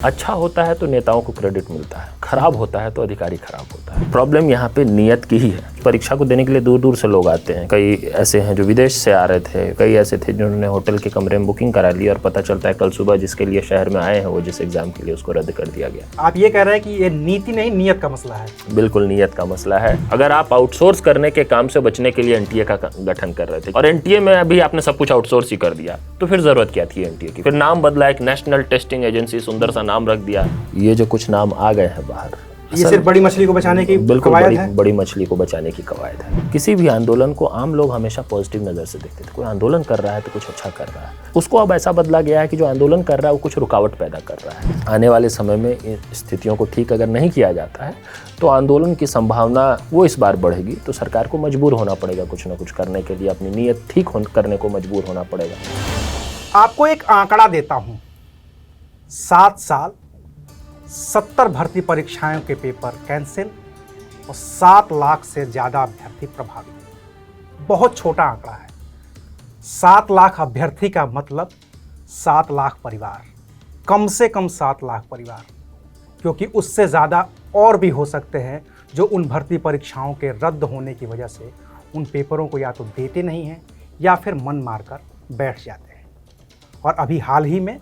अच्छा होता है तो नेताओं को क्रेडिट मिलता है, खराब होता है तो अधिकारी खराब होता है। प्रॉब्लम यहाँ पे नियत की ही है। परीक्षा को देने के लिए दूर दूर से लोग आते हैं। कई ऐसे हैं जो विदेश से आ रहे थे, कई ऐसे थे जिन्होंने होटल के कमरे में बुकिंग करा ली और पता चलता है कल सुबह जिसके लिए शहर में आए हैं वो जिस एग्जाम के लिए उसको रद्द कर दिया गया। आप ये कह रहे हैं कि ये नीति नहीं नियत का मसला है? बिल्कुल नियत का मसला है। अगर आप आउटसोर्स करने के काम से बचने के लिए एनटीए का गठन कर रहे थे और एनटीए में अभी आपने सब कुछ आउटसोर्स ही कर दिया, तो फिर जरूरत क्या थी एनटीए की? फिर नाम बदला, एक नेशनल टेस्टिंग एजेंसी, सुंदर सा नाम रख दिया। ये जो कुछ नाम आ गए हैं बाहर, ये सिर्फ बड़ी मछली को बचाने की बिल्कुल कवायद है? बड़ी मछली को बचाने की कवायद है। किसी भी आंदोलन को आम लोग हमेशा पॉजिटिव नजर से देखते थे। कोई आंदोलन कर रहा है तो कुछ अच्छा कर रहा है। उसको अब ऐसा बदला गया है कि जो आंदोलन कर रहा है वो कुछ रुकावट पैदा कर रहा है। आने वाले समय में इन स्थितियों को ठीक अगर नहीं किया जाता है तो आंदोलन की संभावना वो इस बार बढ़ेगी। तो सरकार को मजबूर होना पड़ेगा कुछ ना कुछ करने के लिए, अपनी नीयत ठीक करने को मजबूर होना पड़ेगा। आपको एक आंकड़ा देता हूं, 7 साल 70 भर्ती परीक्षाओं के पेपर कैंसिल और 7 लाख से ज़्यादा अभ्यर्थी प्रभावित। बहुत छोटा आंकड़ा है। 7 लाख अभ्यर्थी का मतलब 7 लाख परिवार, कम से कम 7 लाख परिवार, क्योंकि उससे ज़्यादा और भी हो सकते हैं जो उन भर्ती परीक्षाओं के रद्द होने की वजह से उन पेपरों को या तो देते नहीं हैं या फिर मन मारकर बैठ जाते हैं। और अभी हाल ही में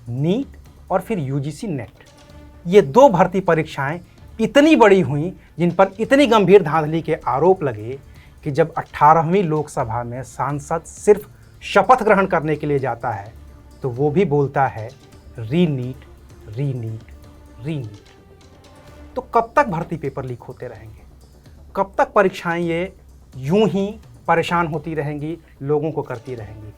नीट और फिर यूजीसी नेट, ये 2 भर्ती परीक्षाएं इतनी बड़ी हुई जिन पर इतनी गंभीर धांधली के आरोप लगे कि जब 18वीं लोकसभा में सांसद सिर्फ शपथ ग्रहण करने के लिए जाता है तो वो भी बोलता है रीनीट रीनीट रीनीट। तो कब तक भर्ती पेपर लीक होते रहेंगे? कब तक परीक्षाएं ये यूं ही परेशान होती रहेंगी, लोगों को करती रहेंगी?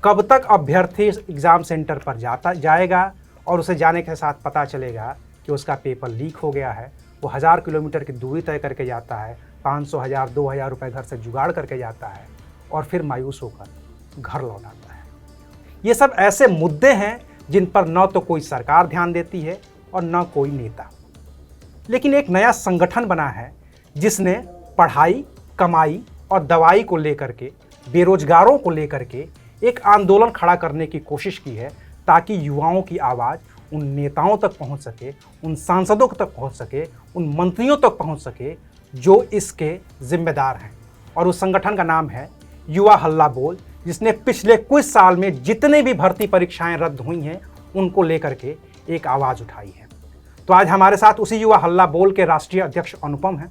कब तक अभ्यर्थी एग्ज़ाम सेंटर पर जाएगा और उसे जाने के साथ पता चलेगा कि उसका पेपर लीक हो गया है? वो 1000 किलोमीटर की दूरी तय करके जाता है, 500, 1000, 2000 रुपये घर से जुगाड़ करके जाता है और फिर मायूस होकर घर लौट आता है। ये सब ऐसे मुद्दे हैं जिन पर न तो कोई सरकार ध्यान देती है और न कोई नेता। लेकिन एक नया संगठन बना है जिसने पढ़ाई, कमाई और दवाई को लेकर के, बेरोजगारों को लेकर के एक आंदोलन खड़ा करने की कोशिश की है ताकि युवाओं की आवाज़ उन नेताओं तक पहुंच सके, उन सांसदों तक पहुंच सके, उन मंत्रियों तक पहुंच सके जो इसके जिम्मेदार हैं। और उस संगठन का नाम है युवा हल्ला बोल, जिसने पिछले कुछ साल में जितने भी भर्ती परीक्षाएं रद्द हुई हैं उनको लेकर के एक आवाज़ उठाई है। तो आज हमारे साथ उसी युवा हल्ला बोल के राष्ट्रीय अध्यक्ष अनुपम हैं।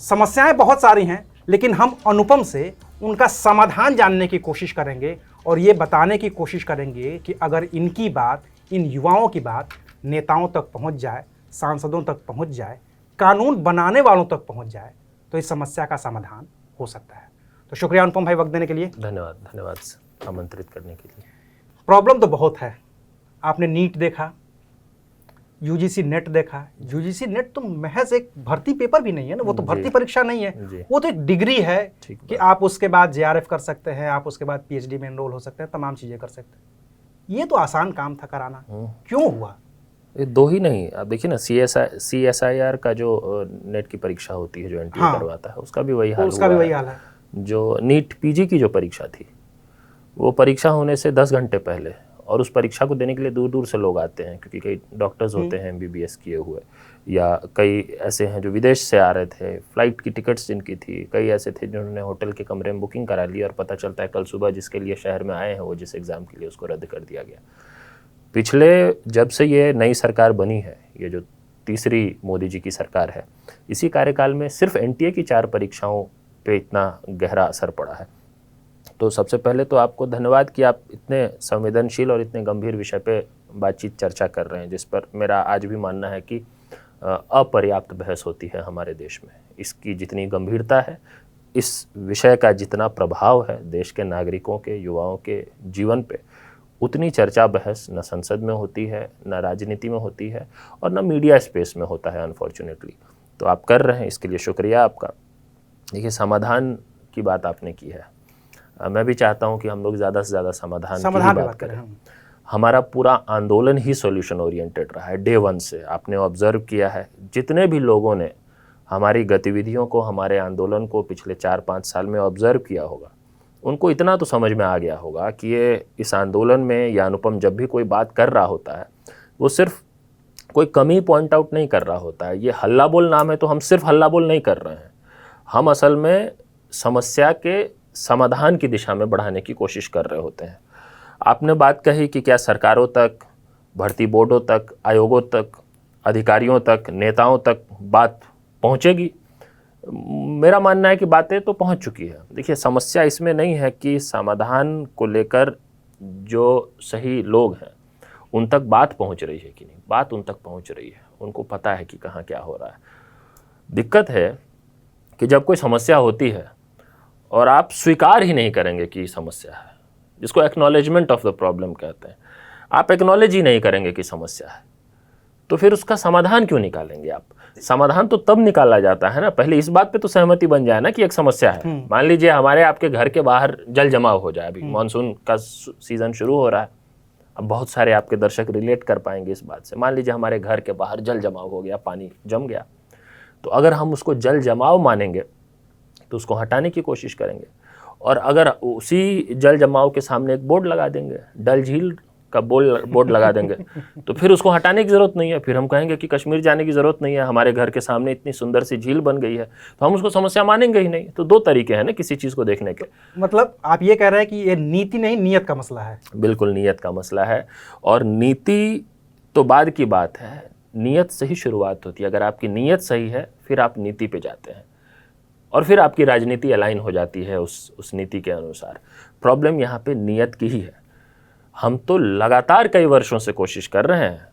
समस्याएं बहुत सारी हैं, लेकिन हम अनुपम से उनका समाधान जानने की कोशिश करेंगे और ये बताने की कोशिश करेंगे कि अगर इनकी बात, इन युवाओं की बात नेताओं तक पहुंच जाए, सांसदों तक पहुंच जाए, कानून बनाने वालों तक पहुंच जाए तो इस समस्या का समाधान हो सकता है। तो शुक्रिया अनुपम भाई वक्त देने के लिए। धन्यवाद आमंत्रित करने के लिए। प्रॉब्लम तो बहुत है। आपने नीट देखा, यूजीसी नेट देखा। यूजीसी नेट तो महज एक भर्ती पेपर भी नहीं है ना, वो तो भर्ती परीक्षा नहीं है, वो तो एक डिग्री है कि आप उसके बाद जेआरएफ कर सकते हैं, आप उसके बाद पीएचडी में एनरोल हो सकते हैं, तमाम चीज़ें कर सकते हैं। ये तो आसान काम था कराना, क्यों हुआ? ये 2 ही नहीं, आप देखिए ना, CSIR का जो नेट की परीक्षा होती है जो एनटीए करवाता है, उसका भी वही हाल है। जो नीट पीजी की जो परीक्षा थी, वो परीक्षा होने से 10 घंटे पहले, और उस परीक्षा को देने के लिए दूर दूर से लोग आते हैं क्योंकि कई डॉक्टर्स होते हैं MBBS किए हुए, या कई ऐसे हैं जो विदेश से आ रहे थे, फ्लाइट की टिकट्स जिनकी थी, कई ऐसे थे जिन्होंने होटल के कमरे में बुकिंग करा ली और पता चलता है कल सुबह जिसके लिए शहर में आए हैं वो जिस एग्ज़ाम के लिए उसको रद्द कर दिया गया। पिछले जब से ये नई सरकार बनी है, ये जो तीसरी मोदी जी की सरकार है, इसी कार्यकाल में सिर्फ एनटीए की 4 परीक्षाओं पे इतना गहरा असर पड़ा है। तो सबसे पहले तो आपको धन्यवाद कि आप इतने संवेदनशील और इतने गंभीर विषय पे बातचीत चर्चा कर रहे हैं, जिस पर मेरा आज भी मानना है कि अपर्याप्त बहस होती है हमारे देश में। इसकी जितनी गंभीरता है, इस विषय का जितना प्रभाव है देश के नागरिकों के, युवाओं के जीवन पे, उतनी चर्चा बहस न संसद में होती है, न राजनीति में होती है और न मीडिया स्पेस में होता है, अनफॉर्चुनेटली। तो आप कर रहे हैं, इसके लिए शुक्रिया आपका। देखिए, समाधान की बात आपने की है, मैं भी चाहता हूं कि हम लोग ज़्यादा से ज़्यादा समाधान की बात करें। हमारा पूरा आंदोलन ही सॉल्यूशन ओरिएंटेड रहा है डे 1 से। आपने ऑब्जर्व किया है, जितने भी लोगों ने हमारी गतिविधियों को, हमारे आंदोलन को पिछले 4-5 साल में ऑब्जर्व किया होगा, उनको इतना तो समझ में आ गया होगा कि ये इस आंदोलन में या अनुपम जब भी कोई बात कर रहा होता है वो सिर्फ कोई कमी पॉइंट आउट नहीं कर रहा होता है। ये हल्ला बोल नाम है तो हम सिर्फ हल्ला बोल नहीं कर रहे हैं, हम असल में समस्या के समाधान की दिशा में बढ़ाने की कोशिश कर रहे होते हैं। आपने बात कही कि क्या सरकारों तक, भर्ती बोर्डों तक, आयोगों तक, अधिकारियों तक, नेताओं तक बात पहुंचेगी। मेरा मानना है कि बातें तो पहुंच चुकी है। देखिए, समस्या इसमें नहीं है कि समाधान को लेकर जो सही लोग हैं उन तक बात पहुंच रही है कि नहीं, बात उन तक पहुंच रही है, उनको पता है कि कहाँ क्या हो रहा है। दिक्कत है कि जब कोई समस्या होती है और आप स्वीकार ही नहीं करेंगे कि समस्या है, जिसको एक्नॉलेजमेंट ऑफ द प्रॉब्लम कहते हैं, आप एक्नॉलेज ही नहीं करेंगे कि समस्या है, तो फिर उसका समाधान क्यों निकालेंगे आप? समाधान तो तब निकाला जाता है ना, पहले इस बात पे तो सहमति बन जाए ना कि एक समस्या है। मान लीजिए हमारे आपके घर के बाहर जल जमाव हो जाए, अभी मानसून का सीजन शुरू हो रहा है, अब बहुत सारे आपके दर्शक रिलेट कर पाएंगे इस बात से। मान लीजिए हमारे घर के बाहर जल जमाव हो गया, पानी जम गया, तो अगर हम उसको जल जमाव मानेंगे तो उसको हटाने की कोशिश करेंगे, और अगर उसी जल जमाव के सामने एक बोर्ड लगा देंगे, डल झील का बोर्ड लगा देंगे, तो फिर उसको हटाने की ज़रूरत नहीं है। फिर हम कहेंगे कि कश्मीर जाने की ज़रूरत नहीं है, हमारे घर के सामने इतनी सुंदर सी झील बन गई है, तो हम उसको समस्या मानेंगे ही नहीं। तो दो तरीके हैं ना किसी चीज़ को देखने के। मतलब आप ये कह रहे हैं कि ये नीति नहीं, नियत का मसला है। बिल्कुल नियत का मसला है, और नीति तो बाद की बात है, नियत से ही शुरुआत होती है। अगर आपकी नियत सही है फिर आप नीति पे जाते हैं, और फिर आपकी राजनीति अलाइन हो जाती है उस नीति के अनुसार। प्रॉब्लम यहाँ पे नियत की ही है। हम तो लगातार कई वर्षों से कोशिश कर रहे हैं।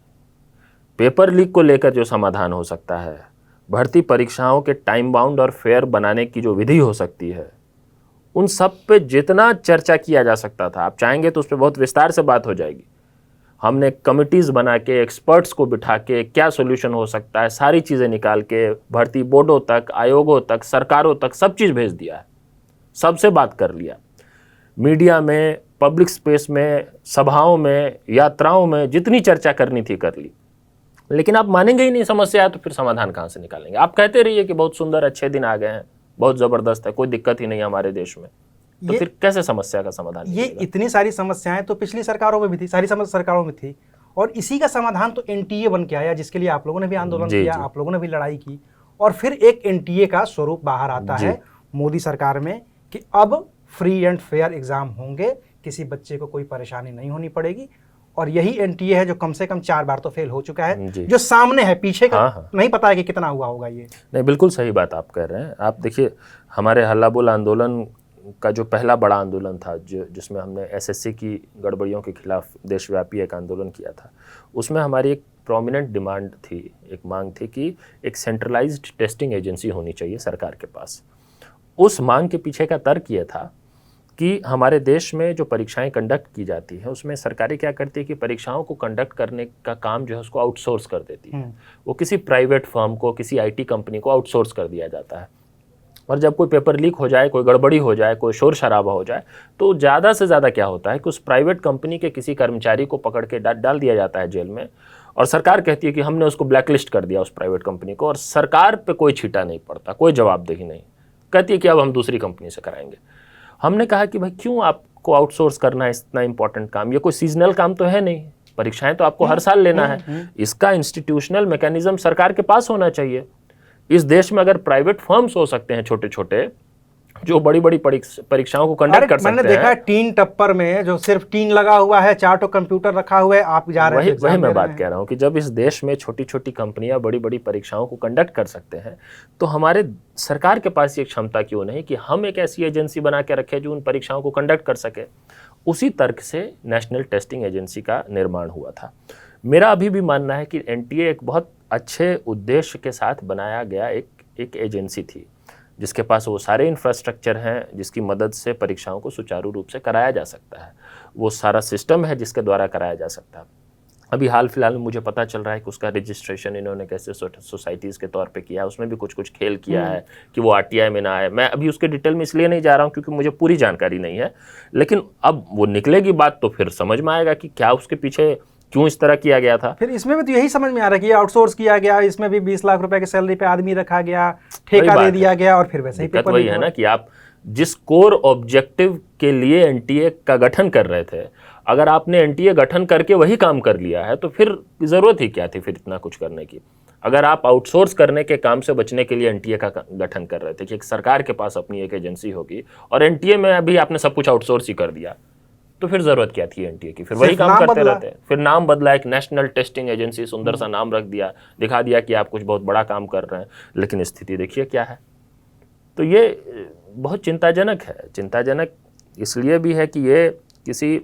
पेपर लीक को लेकर जो समाधान हो सकता है, भर्ती परीक्षाओं के टाइम बाउंड और फेयर बनाने की जो विधि हो सकती है, उन सब पे जितना चर्चा किया जा सकता था, आप चाहेंगे तो उस पर बहुत विस्तार से बात हो जाएगी। हमने कमिटीज़ बना के, एक्सपर्ट्स को बिठा के, क्या सोल्यूशन हो सकता है, सारी चीज़ें निकाल के भर्ती बोर्डों तक, आयोगों तक, सरकारों तक सब चीज़ भेज दिया है, सबसे बात कर लिया। मीडिया में, पब्लिक स्पेस में, सभाओं में, यात्राओं में जितनी चर्चा करनी थी कर ली, लेकिन आप मानेंगे ही नहीं समस्या है, तो फिर समाधान कहाँ से निकालेंगे? आप कहते रहिए कि बहुत सुंदर अच्छे दिन आ गए हैं, बहुत ज़बरदस्त है, कोई दिक्कत ही नहीं है हमारे देश में, तो फिर कैसे समस्या का समाधान? ये इतनी सारी समस्याएं तो पिछली सरकारों में भी थी, सारी सरकारों में थी, और इसी का समाधान तो एनटीए बन के आया, जिसके लिए आप लोगों ने भी आंदोलन किया, आप लोगों ने भी लड़ाई की, और फिर एक एनटीए का स्वरूप बाहर आता है मोदी सरकार में कि अब फ्री एंड फेयर एग्जाम होंगे, किसी बच्चे को कोई परेशानी नहीं होनी पड़ेगी। और यही एनटीए है जो कम से कम 4 बार तो फेल हो चुका है, जो सामने है, पीछे का नहीं पता है कि कितना हुआ होगा। ये नहीं, बिल्कुल सही बात आप कह रहे हैं। आप देखिए, हमारे हल्ला बोल आंदोलन का जो पहला बड़ा आंदोलन था, जिसमें हमने एसएससी की गड़बड़ियों के खिलाफ देशव्यापी एक आंदोलन किया था, उसमें हमारी एक प्रोमिनेंट डिमांड थी, एक मांग थी कि एक सेंट्रलाइज्ड टेस्टिंग एजेंसी होनी चाहिए सरकार के पास। उस मांग के पीछे का तर्क ये था कि हमारे देश में जो परीक्षाएं कंडक्ट की जाती है, उसमें सरकारें क्या करती है कि परीक्षाओं को कंडक्ट करने का काम जो है उसको आउटसोर्स कर देती है। वो किसी प्राइवेट फर्म को, किसी आईटी कंपनी को आउटसोर्स कर दिया जाता है। और जब कोई पेपर लीक हो जाए, कोई गड़बड़ी हो जाए, कोई शोर शराबा हो जाए, तो ज़्यादा से ज़्यादा क्या होता है कि उस प्राइवेट कंपनी के किसी कर्मचारी को पकड़ के डाल दिया जाता है जेल में, और सरकार कहती है कि हमने उसको ब्लैकलिस्ट कर दिया उस प्राइवेट कंपनी को, और सरकार पे कोई छीटा नहीं पड़ता, कोई जवाबदेही नहीं, कहती है कि अब हम दूसरी कंपनी से कराएंगे। हमने कहा कि भाई क्यों आपको आउटसोर्स करना है इतना इंपॉर्टेंट काम? ये कोई सीजनल काम तो है नहीं, परीक्षाएं तो आपको हर साल लेना है। इसका इंस्टीट्यूशनल मैकेनिज्म सरकार के पास होना चाहिए। इस देश में अगर प्राइवेट फर्म्स हो सकते हैं छोटे छोटे, जो बड़ी बड़ी परीक्षाओं को कंडक्ट कर सकते हैं। मैंने देखा टीन टप्पर में जो सिर्फ टीन लगा हुआ है, 4 तो कंप्यूटर रखा हुआ है, आप जा रहे हैं। वही मैं बात कह रहा हूँ कि जब इस देश में छोटी छोटी कंपनियां बड़ी बड़ी परीक्षाओं को कंडक्ट कर सकते हैं, तो हमारे सरकार के पास ये क्षमता क्यों नहीं कि हम एक ऐसी एजेंसी बना के रखें जो उन परीक्षाओं को कंडक्ट कर सके? उसी तर्क से नेशनल टेस्टिंग एजेंसी का निर्माण हुआ था। मेरा अभी भी मानना है कि एनटीए एक बहुत अच्छे उद्देश्य के साथ बनाया गया एक एजेंसी थी, जिसके पास वो सारे इंफ्रास्ट्रक्चर हैं जिसकी मदद से परीक्षाओं को सुचारू रूप से कराया जा सकता है। वो सारा सिस्टम है जिसके द्वारा कराया जा सकता है। अभी हाल फिलहाल में मुझे पता चल रहा है कि उसका रजिस्ट्रेशन इन्होंने कैसे सोसाइटीज़ के तौर पे किया, उसमें भी कुछ खेल किया है कि वो आरटीआई में ना आए। मैं अभी उसके डिटेल में इसलिए नहीं जा रहा हूँ क्योंकि मुझे पूरी जानकारी नहीं है, लेकिन अब वो निकलेगी बात तो फिर समझ में आएगा कि क्या उसके पीछे क्यों इस तरह किया गया था। फिर इसमें भी तो यही समझ में आ रहा है कि आउटसोर्स किया गया, इसमें भी 20 लाख रुपए की सैलरी पे आदमी रखा गया, ठेका दे दिया गया, और फिर वैसे ही पेपर वही है ना कि आप जिस कोर ऑब्जेक्टिव के लिए एनटीए का गठन कर रहे थे, अगर आपने एनटीए गठन करके वही काम कर लिया है तो फिर जरूरत ही क्या थी फिर इतना कुछ करने की। अगर आप आउटसोर्स करने के काम से बचने के लिए एनटीए का गठन कर रहे थे कि एक सरकार के पास अपनी एक एजेंसी होगी और एनटीए में अभी आपने सब कुछ आउटसोर्स ही कर दिया, तो फिर जरूरत क्या थी एनटीए की? फिर वही काम करते रहते। फिर नाम बदला, एक नेशनल टेस्टिंग एजेंसी, सुंदर सा नाम रख दिया, दिखा दिया कि आप कुछ बहुत बड़ा काम कर रहे हैं, लेकिन स्थिति देखिए क्या है। तो ये बहुत चिंताजनक है। चिंताजनक इसलिए भी है कि ये किसी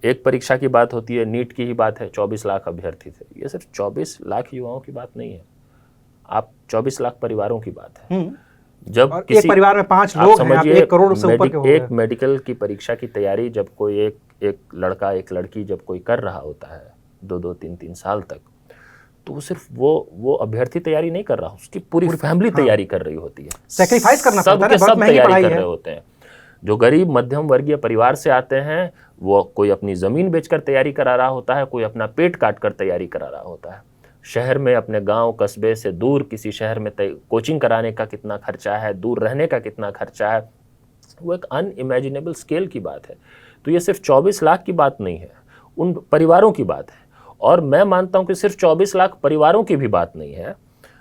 एक परीक्षा की बात होती है, नीट की ही बात है, 24 लाख अभ्यर्थी थे। ये सिर्फ 24 लाख युवाओं की बात नहीं है, आप 24 लाख परिवारों की बात है। जब और किसी एक परिवार में 5 लोग हैं, आप 1 करोड़ से ऊपर के हो गए। एक मेडिकल की परीक्षा की तैयारी जब कोई एक लड़का एक लड़की जब कोई कर रहा होता है 2-2, 3-3 साल तक, तो वो सिर्फ वो अभ्यर्थी तैयारी नहीं कर रहा, उसकी पूरी फैमिली तैयारी कर रही होती है। सैक्रिफाइस करना पड़ता है, सब तैयारी कर रहे होते हैं। जो गरीब मध्यम वर्गीय परिवार से आते हैं वो कोई अपनी ज़मीन बेचकर तैयारी करा रहा होता है, कोई अपना पेट काट कर तैयारी करा रहा होता है। शहर में अपने गांव कस्बे से दूर किसी शहर में कोचिंग कराने का कितना खर्चा है, दूर रहने का कितना खर्चा है, वो एक अनइमेजिनेबल स्केल की बात है। तो ये सिर्फ 24 लाख की बात नहीं है, उन परिवारों की बात है। और मैं मानता हूं कि सिर्फ 24 लाख परिवारों की भी बात नहीं है।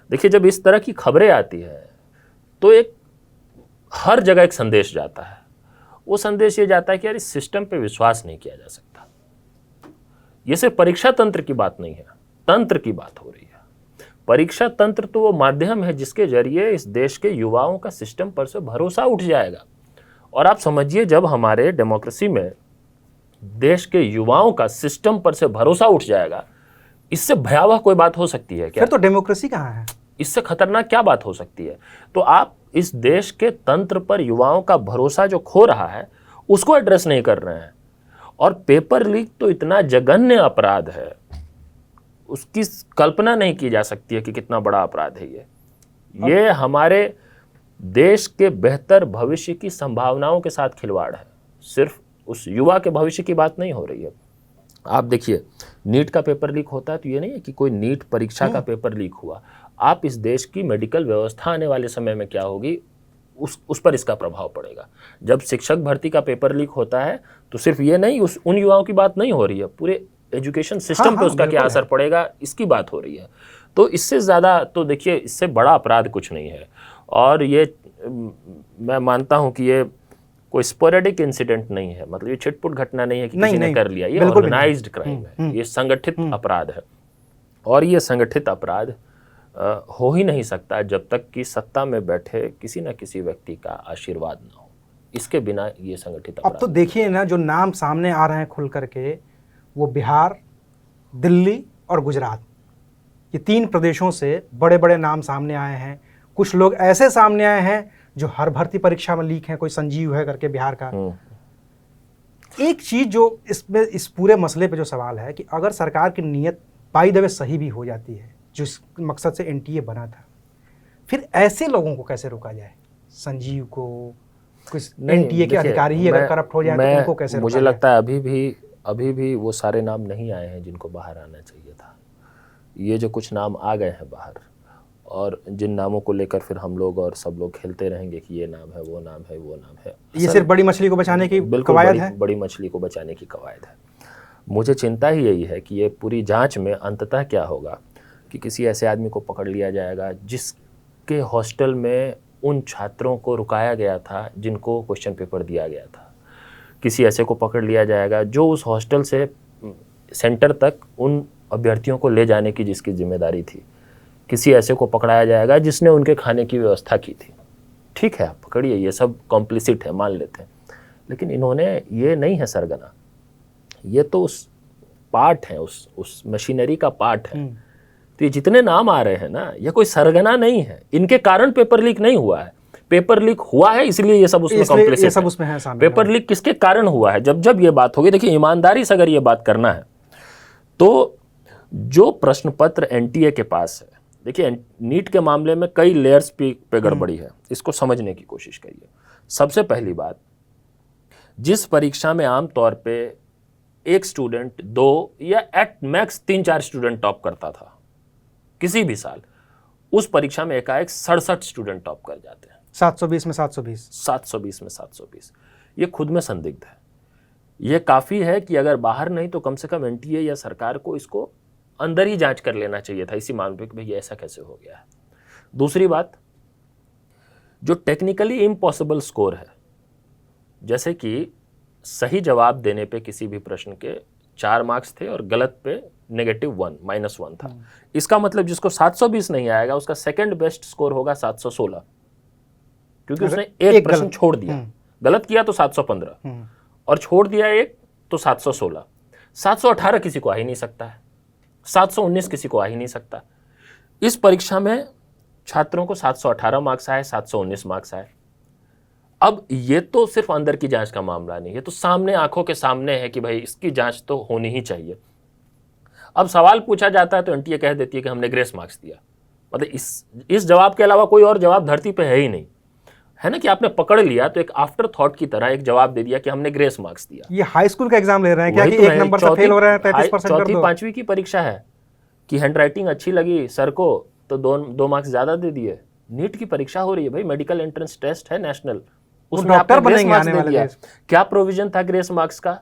देखिए, जब इस तरह की खबरें आती है तो एक हर जगह एक संदेश जाता है। वो संदेश ये जाता है कि यार इस सिस्टम पे विश्वास नहीं किया जा सकता। ये सिर्फ परीक्षा तंत्र की बात नहीं है, तंत्र की बात हो रही है। परीक्षा तंत्र तो वो माध्यम है जिसके जरिए इस देश के युवाओं का सिस्टम पर से भरोसा उठ जाएगा। और आप समझिए, जब हमारे डेमोक्रेसी में देश के युवाओं का सिस्टम पर से भरोसा उठ जाएगा, इससे भयावह कोई बात हो सकती है क्या? फिर तो डेमोक्रेसी कहाँ है? इससे खतरनाक क्या बात हो सकती है? तो आप इस देश के तंत्र पर युवाओं का भरोसा जो खो रहा है उसको एड्रेस नहीं कर रहे हैं। और पेपर लीक तो इतना जघन्य अपराध है, उसकी कल्पना नहीं की जा सकती है कि कितना बड़ा अपराध है ये हमारे देश के बेहतर भविष्य की संभावनाओं के साथ खिलवाड़ है। सिर्फ उस युवा के भविष्य की बात नहीं हो रही है। आप देखिए, नीट का पेपर लीक होता है तो ये नहीं है कि कोई नीट परीक्षा का पेपर लीक हुआ। आप इस देश की मेडिकल व्यवस्था आने वाले समय में क्या होगी उस पर इसका प्रभाव पड़ेगा। जब शिक्षक भर्ती का पेपर लीक होता है तो सिर्फ ये नहीं, उन युवाओं की बात नहीं हो रही है, पूरे एजुकेशन सिस्टम पे उसका क्या असर पड़ेगा इसकी बात हो रही है। तो इससे ज़्यादा तो देखिए, इससे बड़ा अपराध कुछ नहीं है। और ये मैं मानता हूँ कि ये कोई स्पोरेडिक इंसिडेंट नहीं है, मतलब ये छिटपुट घटना नहीं है कि किसी ने कर लिया। ये ऑर्गेनाइज्ड क्राइम है, ये संगठित अपराध है। और ये संगठित अपराध हो ही नहीं सकता जब तक कि सत्ता में बैठे किसी न किसी व्यक्ति का आशीर्वाद ना हो। इसके बिना ये संगठित अपराध। अब तो देखिए ना, जो नाम सामने आ रहे हैं खुल करके, वो बिहार, दिल्ली और गुजरात, ये 3 प्रदेशों से बड़े बड़े नाम सामने आए हैं। कुछ लोग ऐसे सामने आए हैं जो हर भर्ती परीक्षा में लीक हैं, कोई संजीव है करके बिहार का। एक चीज जो इसमें इस पूरे मसले पे जो सवाल है कि अगर सरकार की नीयत बाय द वे सही भी हो जाती है, जिस मकसद से एनटीए बना था, फिर ऐसे लोगों को कैसे रोका जाए? संजीव को, कुछ एनटीए के अधिकारी ही अगर करप्ट हो जाए तो उनको कैसे रोका मुझे लगता है अभी भी वो सारे नाम नहीं आए हैं जिनको बाहर आना चाहिए था। ये जो कुछ नाम आ गए हैं बाहर, और जिन नामों को लेकर फिर हम लोग और सब लोग खेलते रहेंगे कि ये नाम है, वो नाम है, वो नाम है, ये सिर्फ बड़ी मछली को बचाने की कवायद है। बड़ी मछली को बचाने की कवायद है। मुझे चिंता ही यही है कि ये पूरी जांच में अंततः क्या होगा कि किसी ऐसे आदमी को पकड़ लिया जाएगा जिसके हॉस्टल में उन छात्रों को रुकाया गया था जिनको क्वेश्चन पेपर दिया गया था। किसी ऐसे को पकड़ लिया जाएगा जो उस हॉस्टल से सेंटर तक उन अभ्यर्थियों को ले जाने की जिसकी जिम्मेदारी थी। किसी ऐसे को पकड़ाया जाएगा जिसने उनके खाने की व्यवस्था की थी। ठीक है, आप पकड़िए, ये सब कॉम्प्लिसिट है, मान लेते हैं, लेकिन इन्होंने, ये नहीं है सरगना, ये तो उस पार्ट है, उस मशीनरी का पार्ट है। तो ये जितने नाम आ रहे हैं ना, ये कोई सरगना नहीं है, इनके कारण पेपर लीक नहीं हुआ है। पेपर लीक हुआ है इसलिए ये सब उसमें कॉम्प्लिसिट है। पेपर लीक किसके कारण हुआ है? जब ये बात होगी, देखिए ईमानदारी से अगर ये बात करना है तो जो प्रश्न पत्र एनटीए के पास है, देखिए नीट के मामले में कई लेयर्स पे गड़बड़ी है, इसको समझने की कोशिश करिए। सबसे पहली बात, जिस परीक्षा में आमतौर पे एक स्टूडेंट 2 या एट मैक्स 3-4 स्टूडेंट टॉप करता था किसी भी साल, उस परीक्षा में एकाएक 67 स्टूडेंट टॉप कर जाते हैं। 720 में 720, 720 में 720। ये खुद में संदिग्ध है। ये काफ़ी है कि अगर बाहर नहीं तो कम से कम एनटीए या सरकार को इसको अंदर ही जांच कर लेना चाहिए था इसी मामले पे कि भाई ऐसा कैसे हो गया है। दूसरी बात, जो टेक्निकली इम्पॉसिबल स्कोर है, जैसे कि सही जवाब देने पे किसी भी प्रश्न के 4 मार्क्स थे और गलत पे -1 -1 था। इसका मतलब जिसको 720 नहीं आएगा उसका सेकंड बेस्ट स्कोर होगा 716, क्योंकि उसने एक प्रश्न छोड़ दिया। गलत किया तो 715 और छोड़ दिया एक तो 716। 718 किसी को आ ही नहीं सकता है, 719 किसी को आ ही नहीं सकता। इस परीक्षा में छात्रों को 718 मार्क्स आए, 719 मार्क्स आए। अब ये तो सिर्फ अंदर की जांच का मामला नहीं है, तो सामने आंखों के सामने है कि भाई इसकी जांच तो होनी ही चाहिए। अब सवाल पूछा जाता है तो एनटीए कह देती है कि हमने ग्रेस मार्क्स दिया। मतलब इस जवाब के अलावा कोई और जवाब धरती पे है ही नहीं, है ना, कि आपने पकड़ लिया तो एक आफ्टर थॉट की तरह एक जवाब दे दिया कि हमने ग्रेस मार्क्स दिया। ये हाई स्कूल का एग्जाम ले रहे हैं क्या कि एक नंबर से फेल हो रहे हैं, 33% कर दो। चौथी पांचवी की परीक्षा है कि हैंडराइटिंग अच्छी लगी सर को तो 2 मार्क्स ज्यादा दे दिए। नीट की परीक्षा हो रही है भाई, मेडिकल एंट्रेंस टेस्ट है नेशनल, उसमें डॉक्टर बनेंगे आने वाले देश। क्या प्रोविजन था ग्रेस मार्क्स का?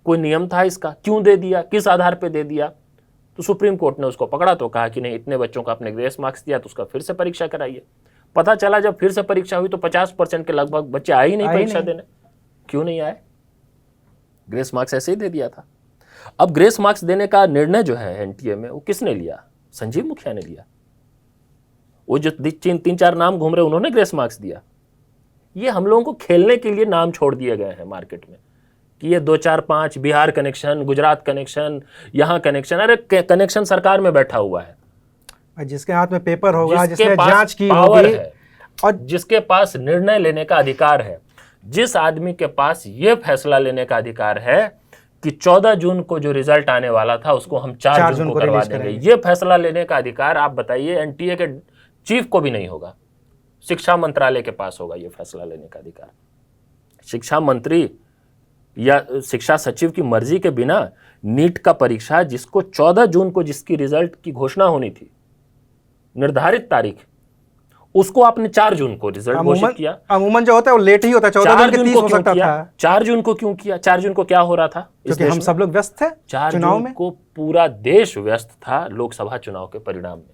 कोई नियम था इसका? क्यों दे दिया, किस आधार पे दे दिया? तो सुप्रीम कोर्ट ने उसको पकड़ा तो कहा कि नहीं, इतने बच्चों का आपने ग्रेस मार्क्स दिया तो उसका फिर से परीक्षा कराइए। पता चला जब फिर से परीक्षा हुई तो 50% के लगभग बच्चे आए ही नहीं परीक्षा देने। क्यों नहीं आए? ग्रेस मार्क्स ऐसे ही दे दिया था। अब ग्रेस मार्क्स देने का निर्णय जो है एनटीए में वो किसने लिया? संजीव मुखिया ने लिया। वो जो 3-4 नाम घूम रहे उन्होंने ग्रेस मार्क्स दिया। ये हम लोगों को खेलने के लिए नाम छोड़ दिए गए हैं मार्केट में कि ये 2-4-5 बिहार कनेक्शन, गुजरात कनेक्शन, यहाँ कनेक्शन। अरे कनेक्शन सरकार में बैठा हुआ है, जिसके हाथ में पेपर होगा, जिसने जांच की होगी और जिसके पास निर्णय लेने का अधिकार है, जिस आदमी के पास ये फैसला लेने का अधिकार है कि 14 जून को जो रिजल्ट आने वाला था उसको हम 4 जून को करवा देंगे, ये फैसला लेने का अधिकार आप बताइए एनटीए के चीफ को भी नहीं होगा, शिक्षा मंत्रालय के पास होगा ये फैसला लेने का अधिकार। शिक्षा मंत्री या शिक्षा सचिव की मर्जी के बिना नीट का परीक्षा जिसको 14 जून को जिसकी रिजल्ट की घोषणा होनी थी, निर्धारित तारीख, उसको आपने 4 जून को रिजल्ट घोषित किया। अमूमन जो होता है वो लेट ही होता है, 14 जून के 30 हो सकता था। 4 जून को क्यों किया? 4 जून को क्या हो रहा था? क्योंकि हम सब लोग व्यस्त थे 4 चुनाव जून को पूरा देश व्यस्त था लोकसभा चुनाव के परिणाम में।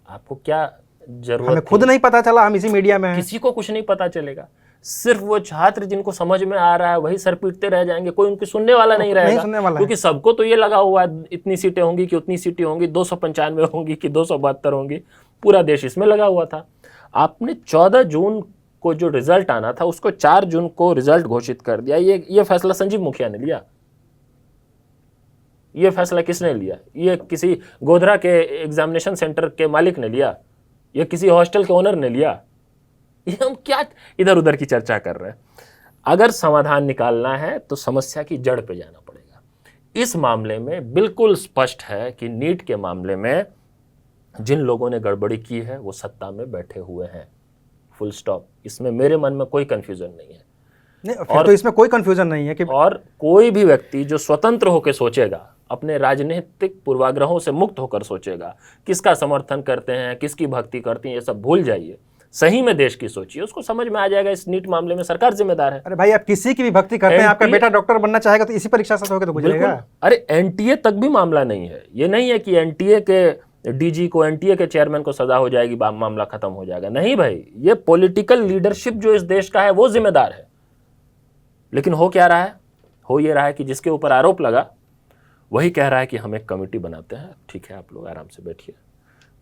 आपको क्या जरूरत? हमें खुद नहीं पता चला, हम इसी मीडिया में हैं। किसी को कुछ नहीं पता चलेगा। सिर्फ वो छात्र जिनको समझ में आ रहा है वही सर पीटते रह जाएंगे, कोई उनकी सुनने वाला नहीं रहेगा। क्योंकि सबको तो ये लगा हुआ है इतनी सीटें होंगी कि उतनी सीटें होंगी, 295 होंगी कि 272 होंगी, पूरा देश इसमें लगा हुआ था। आपने 14 जून को जो रिजल्ट आना था उसको 4 जून को रिजल्ट घोषित कर दिया। ये फैसला संजीव मुखिया ने लिया। ये फैसला किसने लिया? ये किसी गोधरा के एग्जामिनेशन सेंटर के मालिक ने लिया? ये किसी हॉस्टल के ओनर ने लिया? ये हम क्या इधर उधर की चर्चा कर रहे हैं? अगर समाधान निकालना है तो समस्या की जड़ पे जाना पड़ेगा। इस मामले में बिल्कुल स्पष्ट है कि नीट के मामले में जिन लोगों ने गड़बड़ी की है वो सत्ता में बैठे हुए हैं, फुल स्टॉप। इसमें मेरे मन में कोई कंफ्यूजन नहीं है। और तो इसमें कोई कंफ्यूजन नहीं है कि और कोई भी व्यक्ति जो स्वतंत्र होकर सोचेगा, अपने राजनीतिक पूर्वाग्रहों से मुक्त होकर सोचेगा, किसका समर्थन करते हैं, किसकी भक्ति करती हैं, ये सब भूल जाइए। सही में देश की सोचिए, उसको समझ में आ जाएगा इस नीट मामले में सरकार जिम्मेदार है। अरे भाई, आप किसी की भी भक्ति करते हैं, आपका बेटा डॉक्टर बनना चाहेगा तो इसी परीक्षा से होकर तो गुजरेगा। अरे एनटीए तक भी मामला नहीं है। ये नहीं है कि एनटीए के डीजी को, एनटीए के चेयरमैन को सजा हो जाएगी, मामला खत्म हो जाएगा। नहीं भाई, ये पॉलिटिकल लीडरशिप जो इस देश का है वो जिम्मेदार है। लेकिन हो क्या रहा है? हो ये रहा है कि जिसके ऊपर आरोप लगा वही कह रहा है कि हम एक कमेटी बनाते हैं। ठीक है, आप लोग आराम से बैठिए,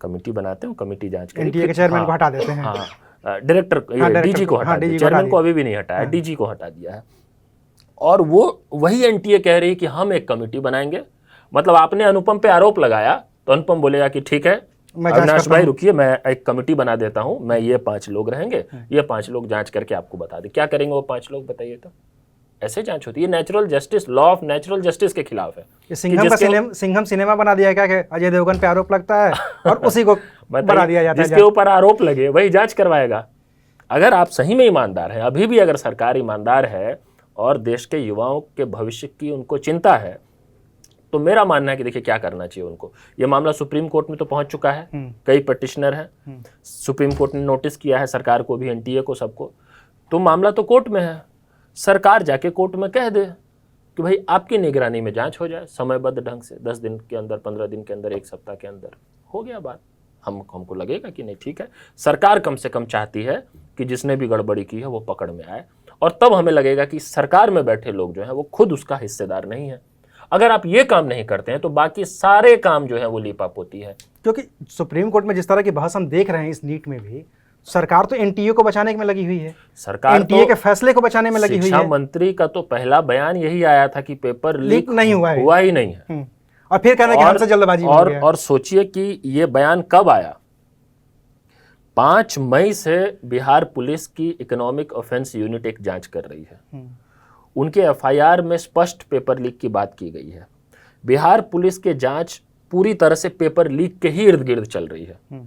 कमेटी बनाते हैं, कमेटी जांच करेगी। एनटीए के चेयरमैन को हटा देते हैं। हाँ, डायरेक्टर डीजी को हटा दिया, चेयरमैन को अभी भी नहीं हटाया, डीजी को हटा दिया है। और वो वही एनटीए कह रही है कि हम एक कमेटी बनाएंगे। मतलब आपने अनुपम पे आरोप लगाया तो अनुपम बोलेगा कि ठीक है अविनाश भाई रुकिए, मैं एक कमेटी बना देता हूं, मैं ये 5 लोग रहेंगे, ये 5 लोग जांच करके आपको बता दे। क्या करेंगे वो 5 लोग बताइए? तो ऐसे जांच होती है। Natural justice, law of natural justice के खिलाफ है। सिंघम सिनेमा बना दिया क्या कि अजय देवगन पे आरोप लगता है और उसी को बना दिया जाता है। जिसके ऊपर आरोप लगे वही जांच करवाएगा। अगर आप सही में ईमानदार हैं, अभी भी अगर सरकार ईमानदार है और देश के युवाओं के भविष्य की उनको चिंता है, तो मेरा मानना है कि देखिए क्या करना चाहिए उनको। ये मामला सुप्रीम कोर्ट में तो पहुंच चुका है, कई पिटिशनर हैं, सुप्रीम कोर्ट ने नोटिस किया है सरकार को भी, एनटीए को, सबको। तो मामला तो कोर्ट में है। सरकार जाके कोर्ट में कह दे कि भाई आपकी निगरानी में जांच हो जाए समयबद्ध ढंग से, 10 दिन के अंदर, 15 दिन के अंदर, 1 सप्ताह के अंदर, हो गया बात। हमको लगेगा कि नहीं ठीक है, सरकार कम से कम चाहती है कि जिसने भी गड़बड़ी की है वो पकड़ में आए, और तब हमें लगेगा कि सरकार में बैठे लोग जो हैं वो खुद उसका हिस्सेदार नहीं है। अगर आप ये काम नहीं करते हैं तो बाकी सारे काम जो है वो लीपापोती है। क्योंकि सुप्रीम कोर्ट में जिस तरह की बहस हम देख रहे हैं इस नीट में भी, सरकार तो एनटीए को बचाने में लगी हुई है, सरकार एनटीए के फैसले को बचाने में लगी हुई है। शिक्षा मंत्री का तो पहला बयान यही आया था कि पेपर लीक नहीं हुआ ही नहीं है, और फिर कहना कि हमसे जल्दबाजी हो गया। और सोचिए कि ये बयान कब आया, 5 मई से बिहार पुलिस की इकोनॉमिक ऑफेंस यूनिट एक जांच कर रही है। उनके एफआईआर में स्पष्ट पेपर लीक की बात की गई है। बिहार पुलिस के जांच पूरी तरह से पेपर लीक के ही इर्द गिर्द चल रही है।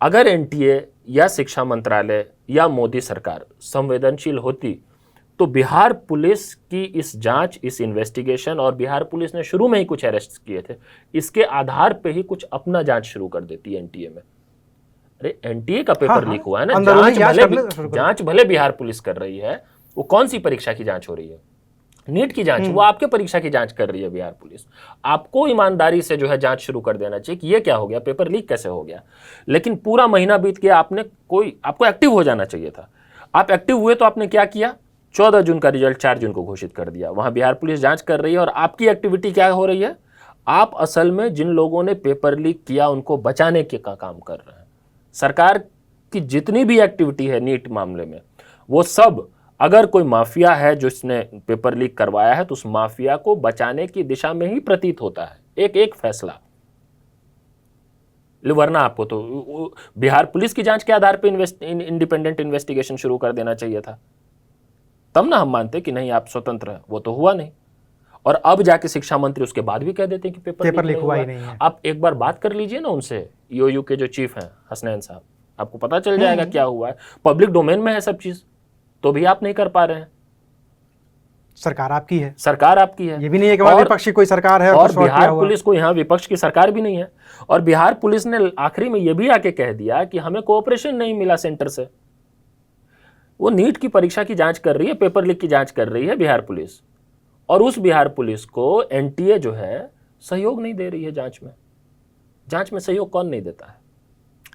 अगर एनटीए या शिक्षा मंत्रालय या मोदी सरकार संवेदनशील होती तो बिहार पुलिस की इस जांच, इस इन्वेस्टिगेशन, और बिहार पुलिस ने शुरू में ही कुछ अरेस्ट किए थे, इसके आधार पे ही कुछ अपना जांच शुरू कर देती एनटीए में। अरे एनटीए का पेपर लीक हुआ है ना, जांच भले बिहार पुलिस कर रही है, वो कौन सी परीक्षा की जांच हो रही है? नीट की जांच, वो आपके परीक्षा की जांच कर रही है बिहार पुलिस। आपको ईमानदारी से जो है जांच शुरू कर देना चाहिए कि ये क्या हो गया, पेपर लीक कैसे हो गया। लेकिन पूरा महीना बीत गया, आपको एक्टिव हो जाना चाहिए था। आप एक्टिव हुए तो आपने क्या किया, 14 जून का रिजल्ट 4 जून को घोषित कर दिया। वहां बिहार पुलिस जांच कर रही है और आपकी एक्टिविटी क्या हो रही है, आप असल में जिन लोगों ने पेपर लीक किया उनको बचाने के काम कर रहे हैं। सरकार की जितनी भी एक्टिविटी है नीट मामले में, वो सब, अगर कोई माफिया है जो इसने पेपर लीक करवाया है तो उस माफिया को बचाने की दिशा में ही प्रतीत होता है एक एक फैसला। वरना आपको तो बिहार पुलिस की जांच के आधार पर इंडिपेंडेंट इन्वेस्टिगेशन शुरू कर देना चाहिए था, तब ना हम मानते कि नहीं आप स्वतंत्र हैं। वो तो हुआ नहीं, और अब जाके शिक्षा मंत्री उसके बाद भी कह देते हैं कि पेपर लीक हुआ ही नहीं है। आप एक बार बात कर लीजिए ना उनसे, ईओयू के जो चीफ हैं हसनैन साहब, आपको पता चल जाएगा क्या हुआ है। पब्लिक डोमेन में है सब चीज, तो भी आप नहीं कर पा रहे हैं। सरकार आपकी है, सरकार आपकी है, ये भी नहीं है कि वहां विपक्ष की कोई सरकार है और बिहार पुलिस को यहाँ विपक्ष की सरकार भी नहीं है। और बिहार पुलिस ने आखिरी में ये भी आके कह दिया कि हमें कोऑपरेशन नहीं मिला सेंटर से। वो नीट की परीक्षा की जांच कर रही है, पेपर लीक की जांच कर रही है बिहार पुलिस, और उस बिहार पुलिस को एनटीए जो है सहयोग नहीं दे रही है जांच में। जांच में सहयोग कौन नहीं देता है?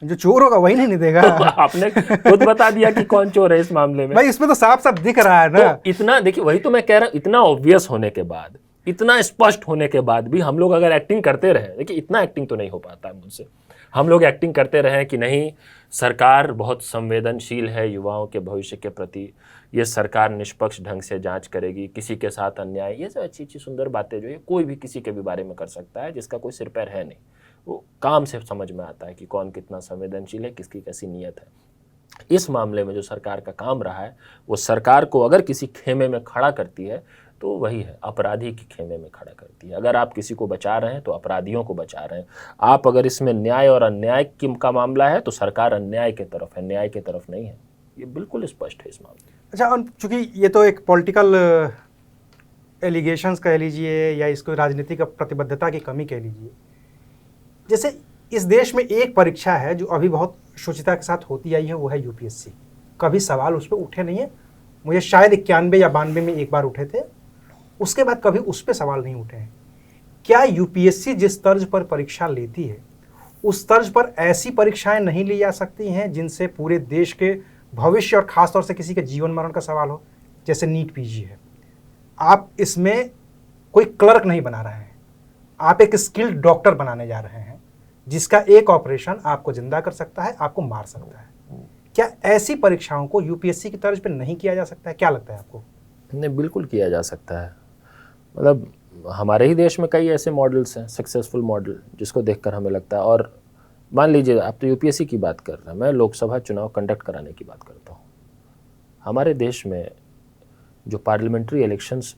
जो चोर होगा वही नहीं देगा। आपने खुद बता दिया कि कौन चोर है इस मामले में। भाई इसमें तो साफ साफ दिख रहा है ना। तो इतना देखिए, वही तो मैं कह रहा हूं, इतना ऑब्वियस होने के बाद, इतना स्पष्ट होने के बाद भी हम लोग अगर एक्टिंग करते रहे, देखिए इतना एक्टिंग तो नहीं हो पाता है मुझसे, हम लोग एक्टिंग करते रहे कि नहीं सरकार बहुत संवेदनशील है युवाओं के भविष्य के प्रति, ये सरकार निष्पक्ष ढंग से जांच करेगी, किसी के साथ अन्याय, ये सब अच्छी अच्छी सुंदर बातें जो है कोई भी किसी के भी बारे में कर सकता है जिसका कोई सिर पैर है नहीं। वो काम से समझ में आता है कि कौन कितना संवेदनशील है, किसकी कैसी नीयत है। इस मामले में जो सरकार का काम रहा है, वो सरकार को अगर किसी खेमे में खड़ा करती है तो वही है, अपराधी की खेमे में खड़ा करती है। अगर आप किसी को बचा रहे हैं तो अपराधियों को बचा रहे हैं आप। अगर इसमें न्याय और अन्याय का मामला है तो सरकार अन्याय के तरफ है, न्याय के तरफ नहीं है। ये बिल्कुल स्पष्ट है इस मामले में। अच्छा, चूंकि ये तो एक पॉलिटिकल एलिगेशंस कह लीजिए या इसको राजनीतिक प्रतिबद्धता की कमी कह लीजिए, जैसे इस देश में एक परीक्षा है जो अभी बहुत शुचिता के साथ होती आई है, वो है यूपीएससी। कभी सवाल उस पर उठे नहीं है, मुझे शायद 91 या 92 में एक बार उठे थे, उसके बाद कभी उस पर सवाल नहीं उठे हैं। क्या यूपीएससी जिस तर्ज पर परीक्षा लेती है उस तर्ज पर ऐसी परीक्षाएं नहीं ली जा सकती हैं जिनसे पूरे देश के भविष्य और खासतौर से किसी के जीवन मरण का सवाल हो? जैसे नीट पीजी है, आप इसमें कोई क्लर्क नहीं बना रहे हैं, आप एक स्किल्ड डॉक्टर बनाने जा रहे हैं जिसका एक ऑपरेशन आपको जिंदा कर सकता है, आपको मार सकता है। क्या ऐसी परीक्षाओं को यूपीएससी की तर्ज पर नहीं किया जा सकता है? क्या लगता है आपको? नहीं, बिल्कुल किया जा सकता है। मतलब हमारे ही देश में कई ऐसे मॉडल्स हैं, सक्सेसफुल मॉडल, जिसको देखकर हमें लगता है। और मान लीजिए आप तो यूपीएससी की बात कर रहे हैं, मैं लोकसभा चुनाव कंडक्ट कराने की बात करता हूँ। हमारे देश में जो पार्लियामेंट्री इलेक्शंस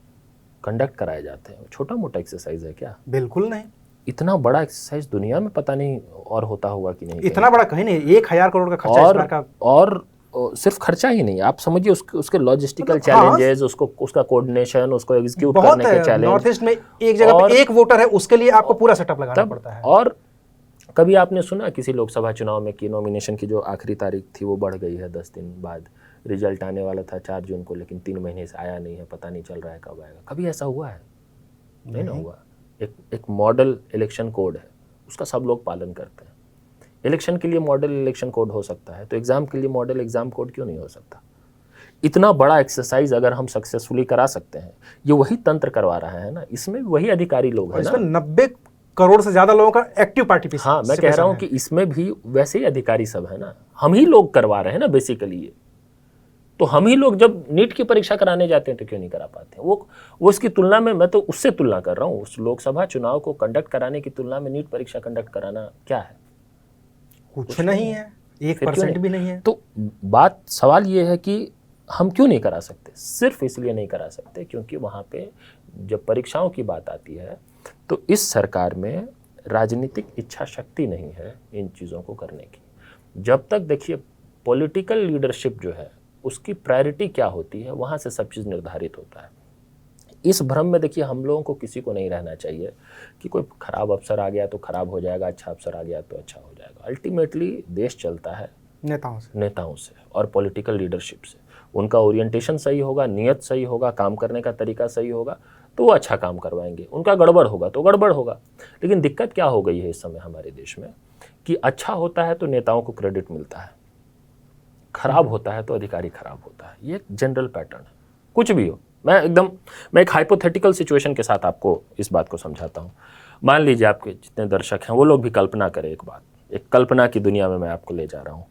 कंडक्ट कराए जाते हैं, छोटा मोटा एक्सरसाइज है क्या? बिल्कुल नहीं। इतना बड़ा एक्सरसाइज दुनिया में पता नहीं और होता होगा कि नहीं। इतना बड़ा कहीं नहीं, 1000 करोड़ का खर्चा इस बार का। और सिर्फ खर्चा ही नहीं, आप समझिए उसके लॉजिस्टिकल चैलेंजेस, उसका कोऑर्डिनेशन, उसको एग्जीक्यूट करने के चैलेंज। नॉर्थ ईस्ट में एक जगह पे एक वोटर है, उसके लिए आपको पूरा सेटअप लगाना पड़ता है। और कभी आपने सुना किसी लोकसभा चुनाव में कि नॉमिनेशन की जो आखिरी तारीख थी वो बढ़ गई है 10 दिन बाद, रिजल्ट आने वाला था 4 जून को, लेकिन 3 महीने से आया नहीं है, पता नहीं चल रहा है कब आएगा। कभी ऐसा हुआ है? नहीं ना हुआ। एक मॉडल इलेक्शन कोड है, उसका सब लोग पालन करते हैं। इलेक्शन के लिए मॉडल इलेक्शन कोड हो सकता है, तो एग्जाम के लिए मॉडल एग्जाम कोड क्यों नहीं हो सकता? इतना बड़ा एक्सरसाइज अगर हम सक्सेसफुली करा सकते हैं, ये वही तंत्र करवा रहा है ना, इसमें वही अधिकारी लोग हैं ना। 90 करोड़ से ज्यादा लोगों का एक्टिव पार्टिसिपेशन। हाँ, मैं कह रहा हूँ कि इसमें भी वैसे ही अधिकारी सब है ना, हम ही लोग करवा रहे हैं ना बेसिकली ये। तो हम ही लोग जब नीट की परीक्षा कराने जाते हैं तो क्यों नहीं करा पाते? वो इसकी तुलना में, मैं तो उससे तुलना कर रहा हूँ, उस लोकसभा चुनाव को कंडक्ट कराने की तुलना में नीट परीक्षा कंडक्ट कराना क्या है? कुछ नहीं है, 1% भी नहीं है। तो सवाल ये है कि हम क्यों नहीं करा सकते? सिर्फ इसलिए नहीं करा सकते क्योंकि वहाँ पे जब परीक्षाओं की बात आती है तो इस सरकार में राजनीतिक इच्छा शक्ति नहीं है इन चीज़ों को करने की। जब तक देखिए पॉलिटिकल लीडरशिप जो है उसकी प्रायोरिटी क्या होती है, वहाँ से सब चीज़ निर्धारित होता है। इस भ्रम में देखिए हम लोगों को किसी को नहीं रहना चाहिए कि कोई खराब अफसर आ गया तो खराब हो जाएगा, अच्छा अफसर आ गया तो अच्छा हो जाएगा। अल्टीमेटली देश चलता है नेताओं से और पॉलिटिकल लीडरशिप से। उनका ओरिएंटेशन सही होगा, नियत सही होगा, काम करने का तरीका सही होगा तो वो अच्छा काम करवाएंगे। उनका गड़बड़ होगा तो गड़बड़ होगा। लेकिन दिक्कत क्या हो गई है इस समय हमारे देश में कि अच्छा होता है तो नेताओं को क्रेडिट मिलता है, खराब होता है तो अधिकारी खराब होता है। ये एक जनरल पैटर्न है, कुछ भी हो। मैं एक हाइपोथेटिकल सिचुएशन के साथ आपको इस बात को समझाता हूँ। मान लीजिए आपके जितने दर्शक हैं वो लोग भी कल्पना करें एक बात, एक कल्पना की दुनिया में मैं आपको ले जा रहा हूँ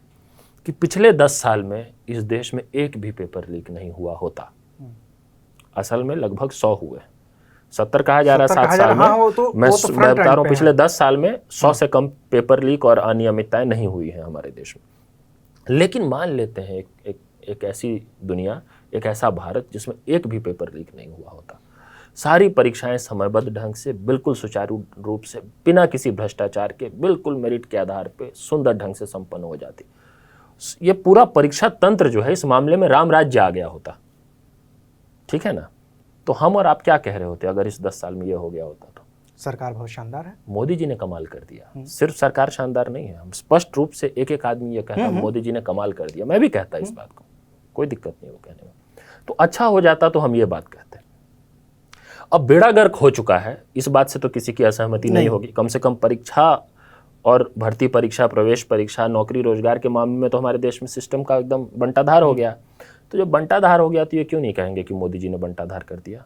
कि पिछले 10 साल में इस देश में एक भी पेपर लीक नहीं हुआ होता। असल में लगभग 100 हुए, 70 कहा जा रहा है 7 साल में। मैं बता रहा हूँ पिछले 10 साल में 100 से कम पेपर लीक और अनियमितताएं नहीं हुई हैं हमारे देश में। लेकिन मान लेते हैं एक ऐसी दुनिया, एक ऐसा भारत जिसमें एक भी पेपर लीक नहीं हुआ होता, सारी परीक्षाएं समयबद्ध ढंग से, बिल्कुल सुचारू रूप से, बिना किसी भ्रष्टाचार के, बिल्कुल मेरिट के आधार पे सुंदर ढंग से संपन्न हो जाती। ये पूरा परीक्षा तंत्र जो है इस मामले में राम राज्य आ गया होता, ठीक है ना? तो हम और आप क्या कह रहे होते अगर इस 10 साल में ये हो गया होता? तो सरकार बहुत शानदार है, मोदी जी ने कमाल कर दिया। सिर्फ सरकार शानदार नहीं है, हम स्पष्ट रूप से एक आदमी ये कहता है मोदी जी ने कमाल कर दिया। मैं भी कहता इस बात को, कोई दिक्कत नहीं वो कहने में। तो अच्छा हो जाता तो हम ये बात कहते। अब बेड़ा गर्क हो चुका है, इस बात से तो किसी की असहमति नहीं होगी। कम से कम परीक्षा और भर्ती परीक्षा, प्रवेश परीक्षा, नौकरी रोजगार के मामले में तो हमारे देश में सिस्टम का एकदम बंटाधार हो गया। तो जब बंटाधार हो गया तो ये क्यों नहीं कहेंगे कि मोदी जी ने बंटाधार कर दिया?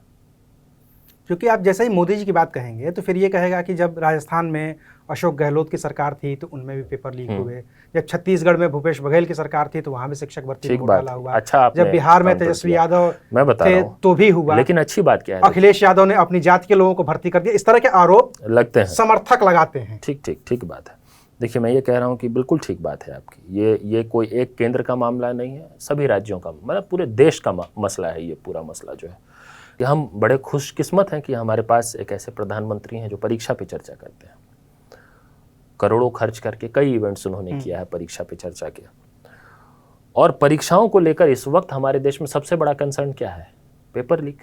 क्योंकि आप जैसे ही मोदी जी की बात कहेंगे तो फिर ये कहेगा कि जब राजस्थान में अशोक गहलोत की सरकार थी तो उनमें भी पेपर लीक हुए, जब छत्तीसगढ़ में भूपेश बघेल की सरकार थी तो वहां भी शिक्षक भर्ती में घोटाला हुआ। अच्छा, जब बिहार में तेजस्वी यादव थे तो भी हुआ। लेकिन अच्छी बात क्या है, अखिलेश यादव ने अपनी जाति के लोगों को भर्ती कर दिया। इस तरह के आरोप लगते हैं, समर्थक लगाते हैं। ठीक बात है। देखिए मैं ये कह रहा हूँ कि बिल्कुल ठीक बात है आपकी। ये कोई एक केंद्र का मामला नहीं है, सभी राज्यों का, मतलब पूरे देश का मसला है। ये पूरा मसला जो है कि हम बड़े खुशकिस्मत हैं कि हमारे पास एक ऐसे प्रधानमंत्री हैं जो परीक्षा पे चर्चा करते हैं। करोड़ों खर्च करके कई इवेंट्स उन्होंने किया है, परीक्षा पे चर्चा किया। और परीक्षाओं को लेकर इस वक्त हमारे देश में सबसे बड़ा कंसर्न क्या है? Paper leak.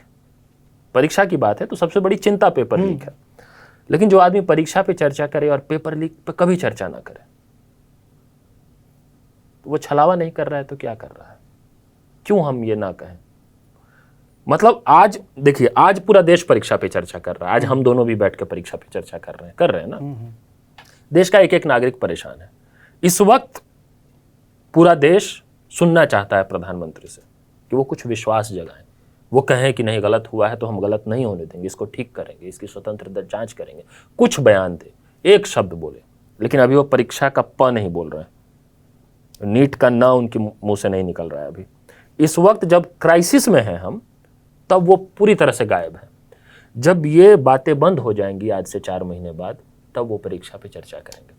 परीक्षा की बात है तो सबसे बड़ी चिंता पेपर लीक है। लेकिन जो आदमी परीक्षा पे चर्चा करे और पेपर लीक पे कभी चर्चा ना करे तो वो छलावा नहीं कर रहा है तो क्या कर रहा है? क्यों हम ये ना कहें? मतलब आज देखिए, आज पूरा देश परीक्षा पे चर्चा कर रहा है। आज हम दोनों भी बैठ के परीक्षा पे चर्चा कर रहे हैं ना। देश का एक नागरिक परेशान है। इस वक्त पूरा देश सुनना चाहता है प्रधानमंत्री से कि वो कुछ विश्वास जगाएं, वो कहें कि नहीं गलत हुआ है तो हम गलत नहीं होने देंगे, इसको ठीक करेंगे, इसकी स्वतंत्र जांच करेंगे, कुछ बयान दे, एक शब्द बोले। लेकिन अभी वो परीक्षा का प नहीं बोल रहे हैं, नीट का ना उनके मुंह से नहीं निकल रहा है। अभी इस वक्त जब क्राइसिस में हैं हम, तब वो पूरी तरह से गायब है। जब ये बातें बंद हो जाएंगी आज से 4 महीने बाद, तब वो परीक्षा पे चर्चा करेंगे।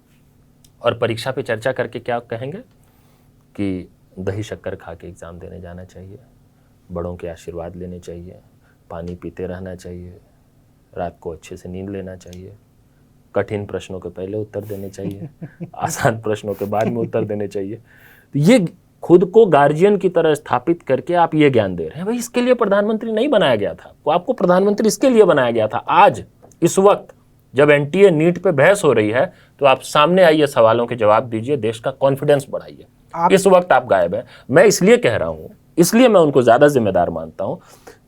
और परीक्षा पे चर्चा करके क्या कहेंगे कि दही शक्कर खा के एग्ज़ाम देने जाना चाहिए, बड़ों के आशीर्वाद लेने चाहिए, पानी पीते रहना चाहिए, रात को अच्छे से नींद लेना चाहिए, कठिन प्रश्नों के पहले उत्तर देने चाहिए, आसान प्रश्नों के बाद में उत्तर देने चाहिए। तो ये खुद को गार्जियन की तरह स्थापित करके आप ये ज्ञान दे रहे हैं। भाई इसके लिए प्रधानमंत्री नहीं बनाया गया था, आपको प्रधानमंत्री इसके लिए बनाया गया था। आज इस वक्त जब एनटीए नीट पे बहस हो रही है तो आप सामने आइए, सवालों के जवाब दीजिए, देश का कॉन्फिडेंस बढ़ाइए। इस वक्त आप गायब हैं। मैं इसलिए कह रहा हूं, इसलिए मैं उनको ज्यादा जिम्मेदार मानता हूं,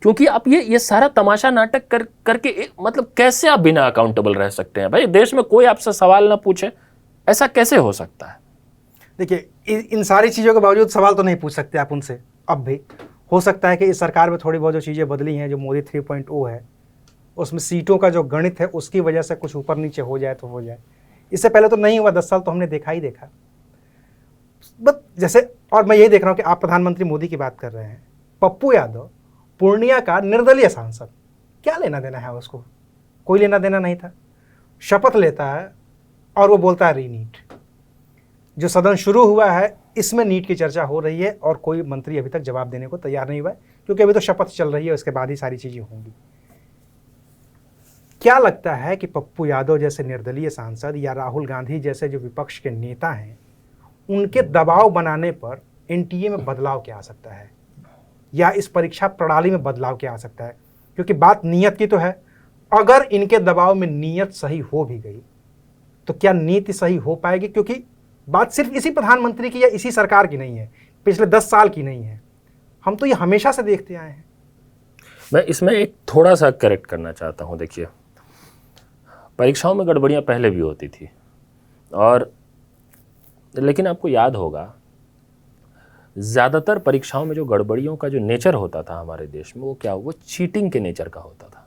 क्योंकि आप ये सारा तमाशा नाटक करके मतलब कैसे आप बिना अकाउंटेबल रह सकते हैं भाई? देश में कोई आपसे सवाल ना पूछे, ऐसा कैसे हो सकता है? देखिए, इन सारी चीज़ों के बावजूद सवाल तो नहीं पूछ सकते आप उनसे। अब भी हो सकता है कि इस सरकार में थोड़ी बहुत जो चीज़ें बदली हैं, जो मोदी 3.0 है, उसमें सीटों का जो गणित है उसकी वजह से कुछ ऊपर नीचे हो जाए तो हो जाए। इससे पहले तो नहीं हुआ, 10 साल तो हमने देखा ही देखा। बट जैसे, और मैं यही देख रहा हूँ कि आप प्रधानमंत्री मोदी की बात कर रहे हैं, पप्पू यादव पूर्णिया का निर्दलीय सांसद, क्या लेना देना है उसको? कोई लेना देना नहीं था। शपथ लेता है और वो बोलता है रीनीट। जो सदन शुरू हुआ है इसमें नीट की चर्चा हो रही है और कोई मंत्री अभी तक जवाब देने को तैयार नहीं हुआ है, क्योंकि अभी तो शपथ चल रही है, उसके बाद ही सारी चीजें होंगी। क्या लगता है कि पप्पू यादव जैसे निर्दलीय सांसद या राहुल गांधी जैसे जो विपक्ष के नेता हैं, उनके दबाव बनाने पर एनटीए में बदलाव क्या आ सकता है, या इस परीक्षा प्रणाली में बदलाव क्या आ सकता है? क्योंकि बात नीयत की तो है। अगर इनके दबाव में नीयत सही हो भी गई तो क्या नीति सही हो पाएगी? क्योंकि बात सिर्फ इसी प्रधानमंत्री की या इसी सरकार की नहीं है, पिछले 10 साल की नहीं है, हम तो ये हमेशा से देखते आए हैं। मैं इसमें एक थोड़ा सा करेक्ट करना चाहता हूं। देखिए, परीक्षाओं में गड़बड़ियां पहले भी होती थी, और लेकिन आपको याद होगा ज़्यादातर परीक्षाओं में जो गड़बड़ियों का जो नेचर होता था हमारे देश में, वो क्या, वो चीटिंग के नेचर का होता था।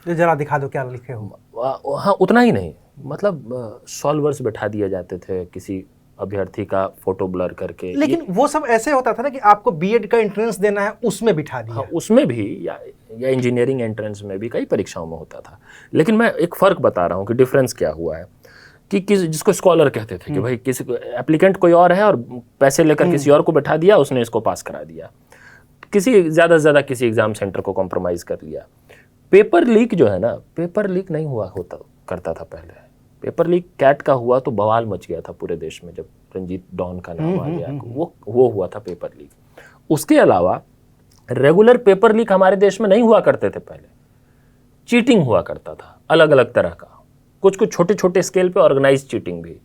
तो जरा दिखा दो क्या लिखे हो। हाँ, उतना ही नहीं, मतलब सॉल्वर्स बैठा दिए जाते थे, किसी अभ्यर्थी का फोटो ब्लर करके। लेकिन वो सब ऐसे होता था ना कि आपको बीएड का एंट्रेंस देना है, उसमें बिठा दिया। हाँ, उसमें भी, या इंजीनियरिंग एंट्रेंस में भी कई परीक्षाओं में होता था। लेकिन मैं एक फ़र्क बता रहा हूँ कि डिफरेंस क्या हुआ है, कि जिसको स्कॉलर कहते थे कि भाई किसी को एप्लीकेंट कोई और है और पैसे लेकर किसी और को बैठा दिया, उसने इसको पास करा दिया, किसी ज़्यादा से ज़्यादा किसी एग्जाम सेंटर को कॉम्प्रोमाइज़ कर लिया। पेपर लीक जो है ना, पेपर लीक नहीं हुआ करता था पहले। पेपर लीक कैट का हुआ तो बवाल मच गया था पूरे देश में, जब रंजीत डॉन का नाम आ गया, वो हुआ था पेपर लीक। उसके अलावा रेगुलर पेपर लीक हमारे देश में नहीं हुआ करते थे पहले, चीटिंग हुआ करता था अलग अलग तरह का, कुछ छोटे छोटे स्केल पे ऑर्गेनाइज चीटिंग भी,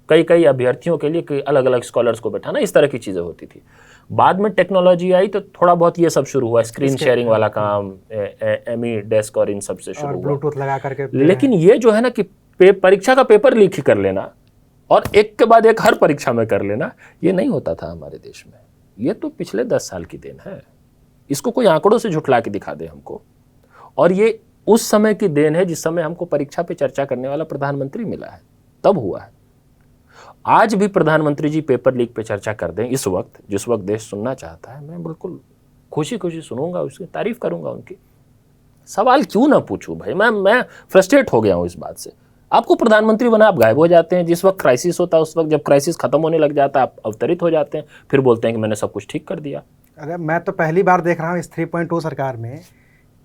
कई अभ्यर्थियों के लिए अलग अलग स्कॉलर्स को बैठाना, इस तरह की चीज़ें होती थी। बाद में टेक्नोलॉजी आई तो थोड़ा बहुत ये सब शुरू हुआ, स्क्रीन शेयरिंग वाला काम, एमी डेस्क और इन सब से शुरू हुआ, ब्लूटूथ लगा करके। लेकिन ये जो है ना कि परीक्षा का पेपर लीक ही कर लेना और एक के बाद एक हर परीक्षा में कर लेना, ये नहीं होता था हमारे देश में। ये तो पिछले 10 साल की देन है, इसको कोई आंकड़ों से झुठला के दिखा दे हमको। और ये उस समय की देन है जिस समय हमको परीक्षा पे चर्चा करने वाला प्रधानमंत्री मिला है, तब हुआ है। आज भी प्रधानमंत्री जी पेपर लीक पे चर्चा कर दें इस वक्त, जिस वक्त देश सुनना चाहता है, मैं बिल्कुल खुशी खुशी सुनूंगा, उसकी तारीफ करूंगा उनकी। सवाल क्यों ना पूछूं भाई, मैं फ्रस्ट्रेट हो गया हूं इस बात से। आपको प्रधानमंत्री बना, आप गायब हो जाते हैं, जिस वक्त क्राइसिस होता है उस वक्त, जब क्राइसिस खत्म होने लग जाता है आप अवतरित हो जाते हैं, फिर बोलते हैं कि मैंने सब कुछ ठीक कर दिया। अरे मैं तो पहली बार देख रहा हूँ इस 3.0 सरकार में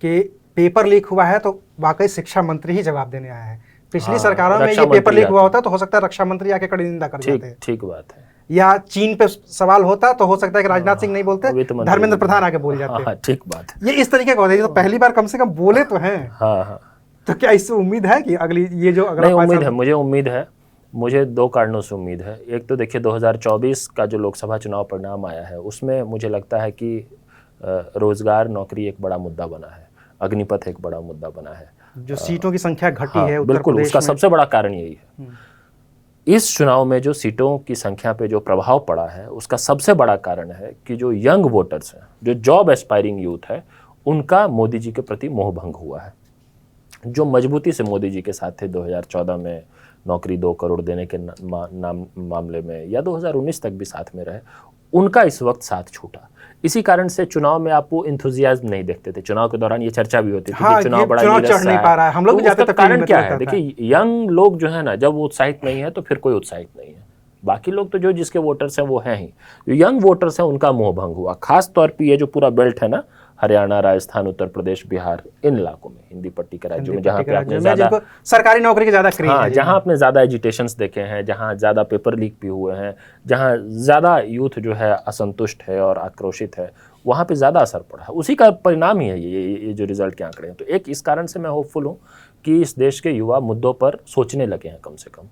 कि पेपर लीक हुआ है तो वाकई शिक्षा मंत्री ही जवाब देने आया है। पिछली सरकारों में ये पेपर लीक हुआ होता तो हो सकता है रक्षा मंत्री आके कड़ी निंदा कर जाते हैं। ठीक बात है। या चीन पे सवाल होता तो हो सकता है कि राजनाथ सिंह नहीं बोलते, धर्मेंद्र प्रधान आके बोल जाते हैं। ठीक बात है। ये इस तरीके का होता है, तो पहली बार कम से कम बोले तो हैं। हाँ। तो क्या इससे उम्मीद है कि अगली ये जो अगला उम्मीद है, मुझे उम्मीद है, मुझे 2 कारणों से उम्मीद है। एक तो देखिए 2024 का जो लोकसभा चुनाव परिणाम आया है उसमें मुझे लगता है कि रोजगार, नौकरी एक बड़ा मुद्दा बना है, अग्निपथ एक बड़ा मुद्दा बना है, जो सीटों की संख्या घटी है उत्तर बिल्कुल प्रदेश उसका सबसे बड़ा कारण यही है। इस चुनाव में जो सीटों की संख्या पे जो प्रभाव पड़ा है उसका सबसे बड़ा कारण है कि जो यंग वोटर्स हैं, जो जॉब एस्पायरिंग यूथ है, उनका मोदी जी के प्रति मोह भंग हुआ है। जो मजबूती से मोदी जी के साथ थे 2014 में नौकरी 2 करोड़ देने के मामले में, या 2019 तक भी साथ में रहे, उनका इस वक्त साथ छूटा। इसी कारण से चुनाव में आप वो इंथुजियाज्म नहीं देखते थे। चुनाव के दौरान ये चर्चा भी होती थी कि चुनाव बड़ा चढ़ नहीं पा रहा है, हम लोग जाते थे। कारण क्या है? देखिए, यंग लोग जो है ना, जब वो उत्साहित नहीं है तो फिर कोई उत्साहित नहीं है। बाकी लोग तो जो जिसके वोटर्स हैं वो हैं ही, जो यंग वोटर्स हैं उनका मोह भंग हुआ। खास तौर पे ये जो पूरा बेल्ट है ना, हरियाणा, राजस्थान, उत्तर प्रदेश, बिहार, इन इलाकों में, हिंदी पट्टी के राज्यों में, जहाँ पे आपने ज्यादा सरकारी नौकरी के ज्यादा क्रेज है, जहाँ आपने ज्यादा एजिटेशंस देखे हैं, जहाँ ज्यादा पेपर लीक भी हुए हैं, जहाँ ज्यादा यूथ जो है असंतुष्ट है और आक्रोशित है, वहाँ पे ज़्यादा असर पड़ा है। उसी का परिणाम ही है ये जो रिजल्ट के आंकड़े हैं। तो एक इस कारण से मैं होपफुल हूँ कि इस देश के युवा मुद्दों पर सोचने लगे हैं कम से कम।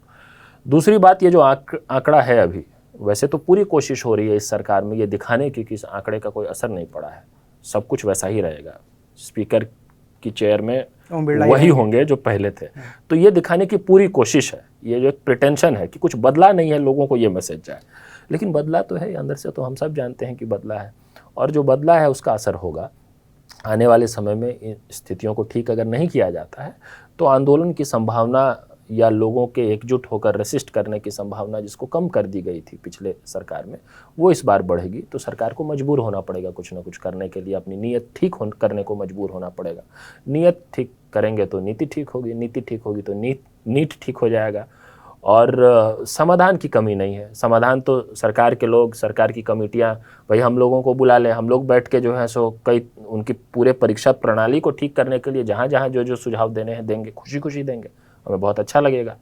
दूसरी बात, ये जो आंकड़ा है अभी वैसे तो पूरी कोशिश हो रही है इस सरकार में ये दिखाने की कि इस आंकड़े का कोई असर नहीं पड़ा है, सब कुछ वैसा ही रहेगा, स्पीकर की चेयर में वही होंगे जो पहले थे। तो ये दिखाने की पूरी कोशिश है, ये जो एक प्रिटेंशन है कि कुछ बदला नहीं है, लोगों को ये मैसेज जाए। लेकिन बदला तो है, अंदर से तो हम सब जानते हैं कि बदला है, और जो बदला है उसका असर होगा आने वाले समय में। इन स्थितियों को ठीक अगर नहीं किया जाता है तो आंदोलन की संभावना या लोगों के एकजुट होकर रेसिस्ट करने की संभावना जिसको कम कर दी गई थी पिछले सरकार में, वो इस बार बढ़ेगी। तो सरकार को मजबूर होना पड़ेगा कुछ ना कुछ करने के लिए, अपनी नीयत ठीक करने को मजबूर होना पड़ेगा। नीयत ठीक करेंगे तो नीति ठीक होगी, नीति ठीक होगी तो नीट ठीक हो जाएगा। और समाधान की कमी नहीं है, समाधान तो सरकार के लोग, सरकार की कमेटियां, भाई हम लोगों को बुला लें, हम लोग बैठ के जो है सो कई उनकी पूरे परीक्षा प्रणाली को ठीक करने के लिए जहाँ जहाँ जो सुझाव देने हैं देंगे, खुशी खुशी देंगे, हमें बहुत अच्छा लगेगा।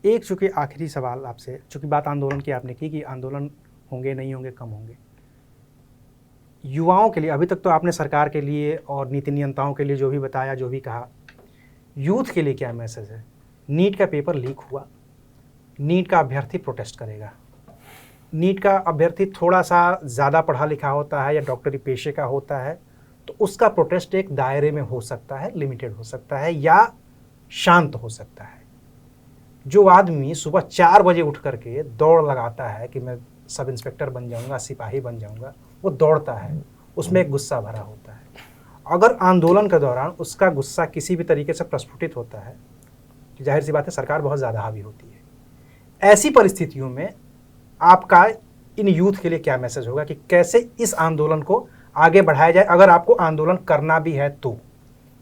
एक चूँकि आखिरी सवाल आपसे, चूँकि बात आंदोलन की आपने की कि आंदोलन होंगे नहीं होंगे, कम होंगे, युवाओं के लिए अभी तक तो आपने सरकार के लिए और नीति नियंताओं के लिए जो भी बताया, जो भी कहा, यूथ के लिए क्या मैसेज है? नीट का पेपर लीक हुआ, नीट का अभ्यर्थी प्रोटेस्ट करेगा, नीट का अभ्यर्थी थोड़ा सा ज़्यादा पढ़ा लिखा होता है या डॉक्टरी पेशे का होता है, तो उसका प्रोटेस्ट एक दायरे में हो सकता है, लिमिटेड हो सकता है या शांत हो सकता है। जो आदमी सुबह 4 बजे उठ करके दौड़ लगाता है कि मैं सब इंस्पेक्टर बन जाऊंगा, सिपाही बन जाऊंगा, वो दौड़ता है, उसमें एक गुस्सा भरा होता है। अगर आंदोलन के दौरान उसका गुस्सा किसी भी तरीके से प्रस्फुटित होता है, जाहिर सी बात है सरकार बहुत ज़्यादा हावी होती है। ऐसी परिस्थितियों में आपका इन यूथ के लिए क्या मैसेज होगा कि कैसे इस आंदोलन को आगे बढ़ाया जाए, अगर आपको आंदोलन करना भी है तो?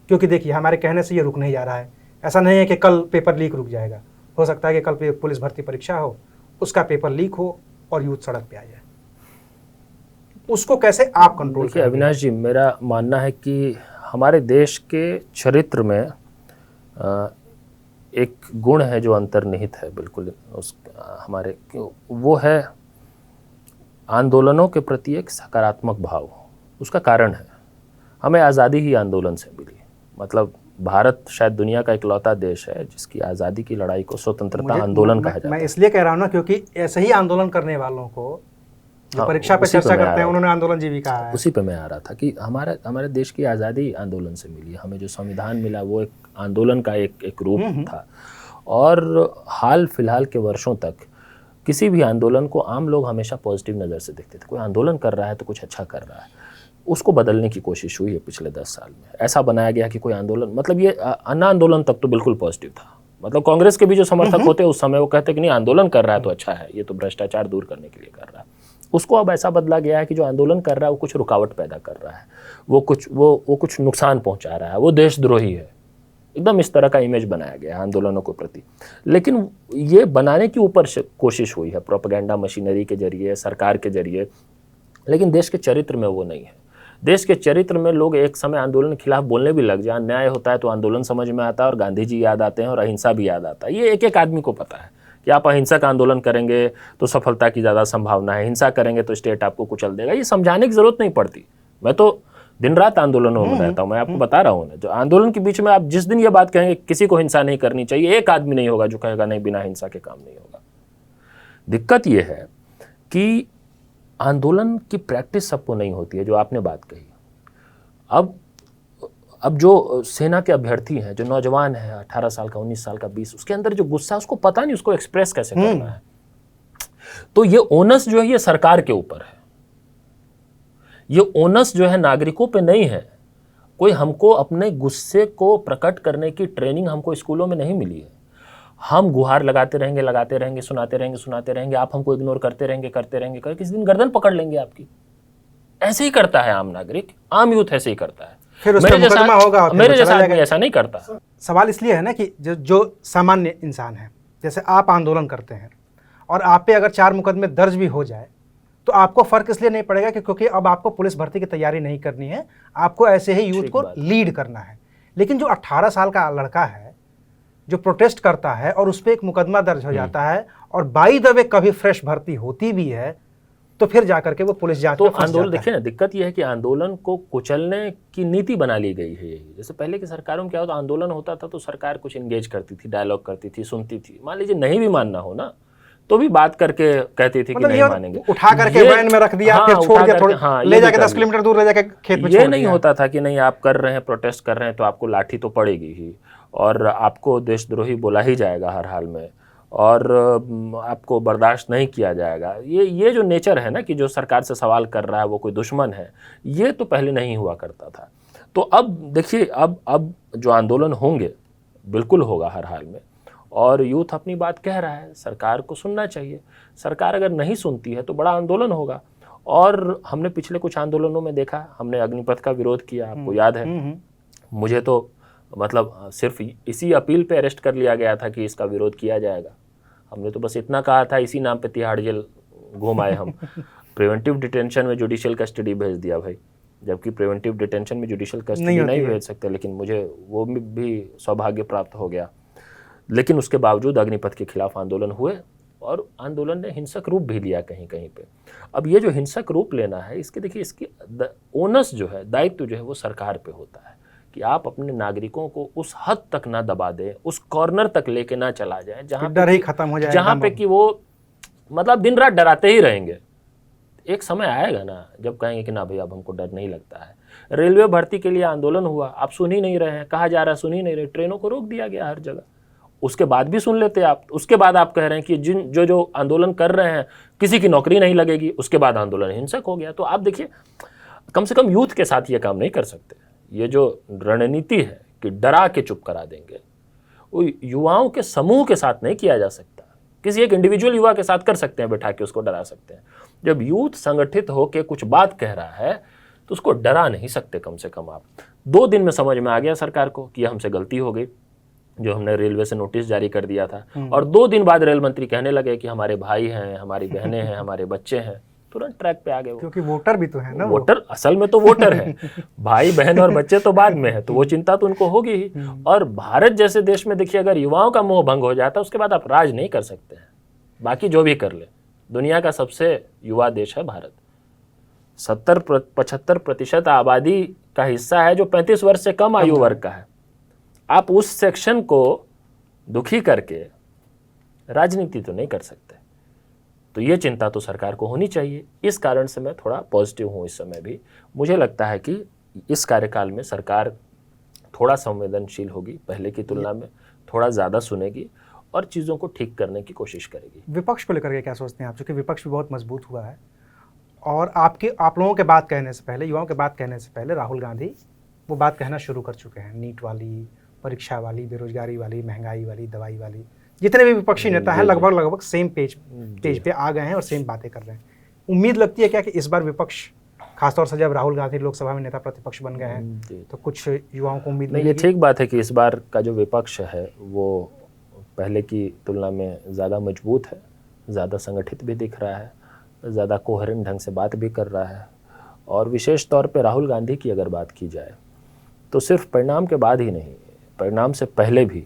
क्योंकि देखिए, हमारे कहने से ये रुक नहीं जा रहा है। ऐसा नहीं है कि कल पेपर लीक रुक जाएगा, हो सकता है कि कल पुलिस भर्ती परीक्षा हो, उसका पेपर लीक हो और यूथ सड़क पे आ जाए। उसको कैसे आप कंट्रोल करेंगे? अविनाश जी, मेरा मानना है कि हमारे देश के चरित्र में एक गुण है जो अंतर्निहित है बिल्कुल हमारे, वो है आंदोलनों के प्रति एक सकारात्मक भाव। उसका कारण है हमें आज़ादी ही आंदोलन से मिली। मतलब भारत शायद दुनिया का इकलौता देश है जिसकी आज़ादी की लड़ाई को स्वतंत्रता आंदोलन कहा जाता है। मैं इसलिए कह रहा हूँ ना, क्योंकि ऐसे ही आंदोलन करने वालों को जो परीक्षा पे चर्चा करते हैं, उन्होंने आंदोलन जीविका है। उसी पे मैं आ रहा था कि हमारे देश की आज़ादी आंदोलन से मिली। हमें जो संविधान मिला वो एक आंदोलन का एक रूप था। और हाल फिलहाल के वर्षों तक किसी भी आंदोलन को आम लोग हमेशा पॉजिटिव नज़र से देखते थे। कोई आंदोलन कर रहा है तो कुछ अच्छा कर रहा है। उसको बदलने की कोशिश हुई है पिछले 10 साल में। ऐसा बनाया गया कि कोई आंदोलन, मतलब ये अन्ना आंदोलन तक तो बिल्कुल पॉजिटिव था। मतलब कांग्रेस के भी जो समर्थक होते उस समय वो कहते कि नहीं, आंदोलन कर रहा है तो अच्छा है, ये तो भ्रष्टाचार दूर करने के लिए कर रहा है। उसको अब ऐसा बदला गया है कि जो आंदोलन कर रहा है वो कुछ रुकावट पैदा कर रहा है, वो कुछ नुकसान पहुंचा रहा है, वो देशद्रोही है। एकदम इस तरह का इमेज बनाया गया है आंदोलनों के प्रति। लेकिन ये बनाने की ऊपर कोशिश हुई है प्रोपेगेंडा मशीनरी के जरिए, सरकार के जरिए। लेकिन देश के चरित्र में वो नहीं है। देश के चरित्र में लोग एक समय आंदोलन के खिलाफ बोलने भी लग जाए। अन्याय होता है तो आंदोलन समझ में आता है और गांधी जी याद आते हैं और अहिंसा भी याद आता है। ये एक एक आदमी को पता है कि आप अहिंसक आंदोलन करेंगे तो सफलता की ज़्यादा संभावना है, हिंसा करेंगे तो स्टेट आपको कुचल देगा। ये समझाने की जरूरत नहीं पड़ती। मैं तो दिन रात आंदोलनों में रहता हूँ, मैं आपको बता रहा हूँ। जो आंदोलन के बीच में आप जिस दिन ये बात कहेंगे किसी को हिंसा नहीं करनी चाहिए, एक आदमी नहीं होगा जो कहेगा नहीं बिना हिंसा के काम नहीं होगा। दिक्कत ये है कि आंदोलन की प्रैक्टिस सबको नहीं होती है, जो आपने बात कही। अब जो सेना के अभ्यर्थी हैं, जो नौजवान हैं, 18 साल का, 19 साल का, 20, उसके अंदर जो गुस्सा उसको पता नहीं उसको एक्सप्रेस कैसे करना है। तो ये ओनस जो है ये सरकार के ऊपर है। ये ओनस जो है नागरिकों पे नहीं है। कोई हमको अपने गुस्से को प्रकट करने की ट्रेनिंग हमको स्कूलों में नहीं मिली है। हम गुहार लगाते रहेंगे, सुनाते रहेंगे, आप हमको इग्नोर करते रहेंगे, किसी दिन गर्दन पकड़ लेंगे आपकी। ऐसे ही करता है आम नागरिक, आम यूथ ऐसे ही करता है। फिर मेरे जैसा आदमी ऐसा नहीं करता। सवाल इसलिए है ना कि जो सामान्य इंसान है, जैसे आप आंदोलन करते हैं और आप पे अगर 4 मुकदमे दर्ज भी हो जाए तो आपको फर्क इसलिए नहीं पड़ेगा कि क्योंकि अब आपको पुलिस भर्ती की तैयारी नहीं करनी है, आपको ऐसे ही यूथ को लीड करना है। लेकिन जो 18 साल का लड़का है जो प्रोटेस्ट करता है और उस पर एक मुकदमा दर्ज हो जाता है और बाय द वे कभी फ्रेश भर्ती होती भी है, तो फिर जाकर के वो पुलिस जांच में फंस जाता है। आंदोलन देखिए ना, दिक्कत यह है कि आंदोलन को कुचलने की नीति बना ली गई है। जैसे पहले की सरकारों में क्या होता, आंदोलन होता था तो सरकार कुछ एंगेज करती थी, डायलॉग करती थी, सुनती थी। मान लीजिए नहीं भी मानना हो ना, तो भी बात करके कहती थी कि नहीं मानेंगे, उठा करके वैन में रख दिया, हाँ, फिर छोड़ दिया, थोड़ी ले जाके 10 कर किलोमीटर दूर ले जाके खेत में ये छोड़ नहीं दिया। होता था कि नहीं आप कर रहे हैं, प्रोटेस्ट कर रहे हैं तो आपको लाठी तो पड़ेगी ही और आपको देशद्रोही बोला ही जाएगा हर हाल में और आपको बर्दाश्त नहीं किया जाएगा। ये जो नेचर है ना कि जो सरकार से सवाल कर रहा है वो कोई दुश्मन है, ये तो पहले नहीं हुआ करता था। तो अब देखिए, अब जो आंदोलन होंगे बिल्कुल होगा हर हाल में, और यूथ अपनी बात कह रहा है, सरकार को सुनना चाहिए। सरकार अगर नहीं सुनती है तो बड़ा आंदोलन होगा। और हमने पिछले कुछ आंदोलनों में देखा, हमने अग्निपथ का विरोध किया, आपको याद है। मुझे तो मतलब सिर्फ इसी अपील पे अरेस्ट कर लिया गया था कि इसका विरोध किया जाएगा। हमने तो बस इतना कहा था, इसी नाम पे तिहाड़ जेल घूम आए हम। प्रिवेंटिव डिटेंशन में जुडिशियल कस्टडी भेज दिया भाई, जबकि प्रिवेंटिव डिटेंशन में जुडिशियल कस्टडी नहीं भेज सकते, लेकिन मुझे वो भी सौभाग्य प्राप्त हो गया। लेकिन उसके बावजूद अग्निपथ के खिलाफ आंदोलन हुए और आंदोलन ने हिंसक रूप भी लिया कहीं कहीं पे। अब ये जो हिंसक रूप लेना है, इसके देखिए, इसकी ओनस जो है, दायित्व जो है वो सरकार पे होता है कि आप अपने नागरिकों को उस हद तक ना दबा दें, उस कॉर्नर तक लेके ना चला जाए जहां डर ही खत्म हो जाए, जहां पे कि वो मतलब दिन रात डराते ही रहेंगे। एक समय आएगा ना जब कहेंगे कि ना भाई अब हमको डर नहीं लगता है। रेलवे भर्ती के लिए आंदोलन हुआ, आप सुन ही नहीं रहे हैं, कहा जा रहा है सुन ही नहीं रहे, ट्रेनों को रोक दिया गया हर जगह। उसके बाद भी सुन लेते आप, उसके बाद आप कह रहे हैं कि जो आंदोलन कर रहे हैं किसी की नौकरी नहीं लगेगी, उसके बाद आंदोलन हिंसक हो गया। तो आप देखिए, कम से कम यूथ के साथ ये काम नहीं कर सकते। ये जो रणनीति है कि डरा के चुप करा देंगे, वो युवाओं के समूह के साथ नहीं किया जा सकता। किसी एक इंडिविजुअल युवा के साथ कर सकते हैं, बैठा के उसको डरा सकते हैं। जब यूथ संगठित होकर कुछ बात कह रहा है तो उसको डरा नहीं सकते। कम से कम आप 2 दिन में समझ में आ गया सरकार को कि हमसे गलती हो गई, जो हमने रेलवे से नोटिस जारी कर दिया था। और 2 दिन बाद रेल मंत्री कहने लगे कि हमारे भाई हैं, हमारी बहनें हैं, हमारे बच्चे हैं। तुरंत ट्रैक पे आ गए वो, क्योंकि वोटर भी तो है ना। वोटर असल में तो वोटर है, भाई बहन और बच्चे तो बाद में है, तो वो चिंता तो उनको होगी ही। और भारत जैसे देश में देखिए, अगर युवाओं का मोह भंग हो जाता है उसके बाद आप राज नहीं कर सकते हैं, बाकी जो भी कर ले। दुनिया का सबसे युवा देश है भारत, 70-75% आबादी का हिस्सा है जो 35 वर्ष से कम आयु वर्ग का है। आप उस सेक्शन को दुखी करके राजनीति तो नहीं कर सकते। तो ये चिंता तो सरकार को होनी चाहिए। इस कारण से मैं थोड़ा पॉजिटिव हूँ इस समय भी। मुझे लगता है कि इस कार्यकाल में सरकार थोड़ा संवेदनशील होगी, पहले की तुलना में थोड़ा ज़्यादा सुनेगी और चीज़ों को ठीक करने की कोशिश करेगी। विपक्ष को लेकर के क्या सोचते हैं आप, क्योंकि विपक्ष भी बहुत मजबूत हुआ है और आप लोगों के बात कहने से पहले, युवाओं के बात कहने से पहले राहुल गांधी वो बात कहना शुरू कर चुके हैं। नीट वाली, परीक्षा वाली, बेरोजगारी वाली, महंगाई वाली, दवाई वाली, जितने भी विपक्षी नेता हैं लगभग सेम पेज पे आ गए हैं और सेम बातें कर रहे हैं। उम्मीद लगती है क्या कि इस बार विपक्ष, खासतौर से जब राहुल गांधी लोकसभा में नेता प्रतिपक्ष बन गए हैं, तो कुछ युवाओं को उम्मीद नहीं? ये ठीक बात है कि इस बार का जो विपक्ष है वो पहले की तुलना में ज़्यादा मजबूत है, ज़्यादा संगठित भी दिख रहा है, ज़्यादा कोहेरेंट ढंग से बात भी कर रहा है। और विशेष तौर पे राहुल गांधी की अगर बात की जाए तो सिर्फ परिणाम के बाद ही नहीं, परिणाम से पहले भी,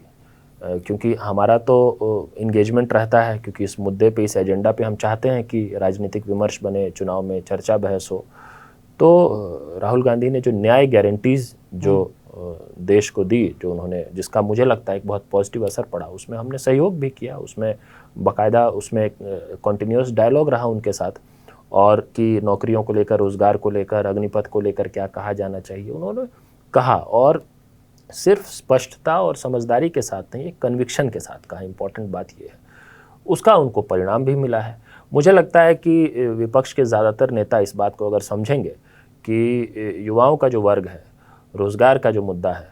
क्योंकि हमारा तो इंगेजमेंट रहता है, क्योंकि इस मुद्दे पे, इस एजेंडा पे हम चाहते हैं कि राजनीतिक विमर्श बने, चुनाव में चर्चा बहस हो। तो राहुल गांधी ने जो न्याय गारंटीज़ जो देश को दी, जो उन्होंने, जिसका मुझे लगता है एक बहुत पॉजिटिव असर पड़ा, उसमें हमने सहयोग भी किया, उसमें बाकायदा उसमें कॉन्टिन्यूस डायलॉग रहा उनके साथ, और कि नौकरियों को लेकर, रोज़गार को लेकर, अग्निपथ को लेकर क्या कहा जाना चाहिए उन्होंने कहा, और सिर्फ स्पष्टता और समझदारी के साथ नहीं, एक कन्विक्शन के साथ कहा। इम्पॉर्टेंट बात ये है, उसका उनको परिणाम भी मिला है। मुझे लगता है कि विपक्ष के ज़्यादातर नेता इस बात को अगर समझेंगे कि युवाओं का जो वर्ग है, रोज़गार का जो मुद्दा है,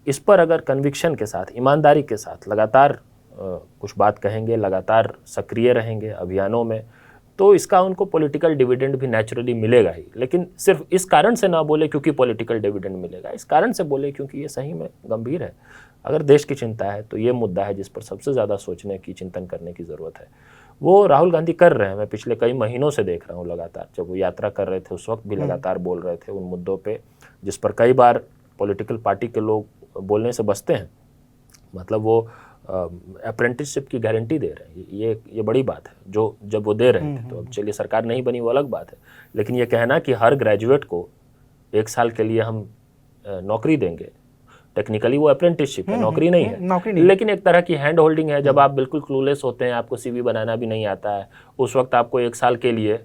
इस पर अगर कन्विक्शन के साथ, ईमानदारी के साथ लगातार कुछ बात कहेंगे, लगातार सक्रिय रहेंगे अभियानों में, तो इसका उनको पॉलिटिकल डिविडेंड भी नेचुरली मिलेगा ही। लेकिन सिर्फ इस कारण से ना बोले क्योंकि पॉलिटिकल डिविडेंड मिलेगा, इस कारण से बोले क्योंकि ये सही में गंभीर है। अगर देश की चिंता है तो ये मुद्दा है जिस पर सबसे ज़्यादा सोचने की, चिंतन करने की ज़रूरत है। वो राहुल गांधी कर रहे हैं, मैं पिछले कई महीनों से देख रहा हूँ लगातार। जब वो यात्रा कर रहे थे उस वक्त भी लगातार बोल रहे थे उन मुद्दों पे, जिस पर कई बार पॉलिटिकल पार्टी के लोग बोलने से बचते हैं। मतलब वो अप्रेंटिसशिप की गारंटी दे रहे हैं, ये बड़ी बात है जो जब वो दे रहे थे। तो अब चलिए सरकार नहीं बनी वो अलग बात है, लेकिन ये कहना कि हर ग्रेजुएट को 1 साल के लिए हम नौकरी देंगे, टेक्निकली वो अप्रेंटिसशिप है, नौकरी नहीं है, नौकरी नहीं। लेकिन एक तरह की हैंड होल्डिंग है। जब आप बिल्कुल क्लूलेस होते हैं, आपको सीवी बनाना भी नहीं आता है, उस वक्त आपको 1 साल के लिए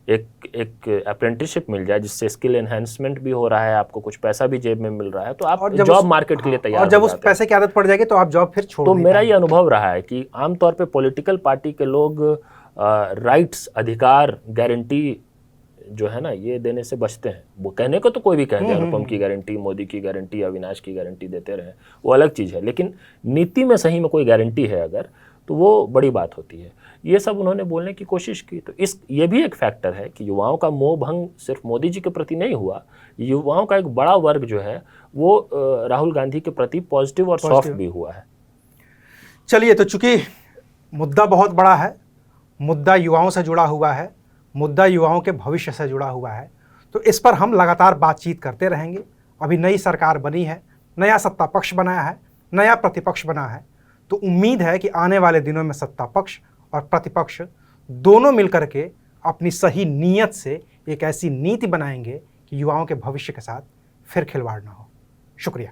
एक अप्रेंटिसशिप मिल जाए जिससे स्किल एनहांसमेंट भी हो रहा है, आपको कुछ पैसा भी जेब में मिल रहा है, तो आप जॉब मार्केट के लिए तैयार और जब उस पैसे की आदत पड़ जाएगी तो आप जॉब फिर छोड़ तो मेरा ये अनुभव रहा है कि आमतौर पे पॉलिटिकल पार्टी के लोग राइट्स, अधिकार, गारंटी जो है ना, ये देने से बचते हैं। वो कहने को तो कोई भी कह दे, अनुपम की गारंटी, मोदी की गारंटी, अविनाश की गारंटी देते रहे, वो अलग चीज़ है, लेकिन नीति में सही में कोई गारंटी है अगर, तो वो बड़ी बात होती है। ये सब उन्होंने बोलने की कोशिश की। तो ये भी एक फैक्टर है कि युवाओं का मोह भंग सिर्फ मोदी जी के प्रति नहीं हुआ, युवाओं का एक बड़ा वर्ग जो है वो राहुल गांधी के प्रति पॉजिटिव और सॉफ्ट भी हुआ है। चलिए, तो चूंकि मुद्दा बहुत बड़ा है, मुद्दा युवाओं से जुड़ा हुआ है, मुद्दा युवाओं के भविष्य से जुड़ा हुआ है, तो इस पर हम लगातार बातचीत करते रहेंगे। अभी नई सरकार बनी है, नया सत्ता पक्ष बना है, नया प्रतिपक्ष बना है, तो उम्मीद है कि आने वाले दिनों में सत्ता पक्ष और प्रतिपक्ष दोनों मिलकर के अपनी सही नीयत से एक ऐसी नीति बनाएंगे कि युवाओं के भविष्य के साथ फिर खिलवाड़ ना हो। शुक्रिया।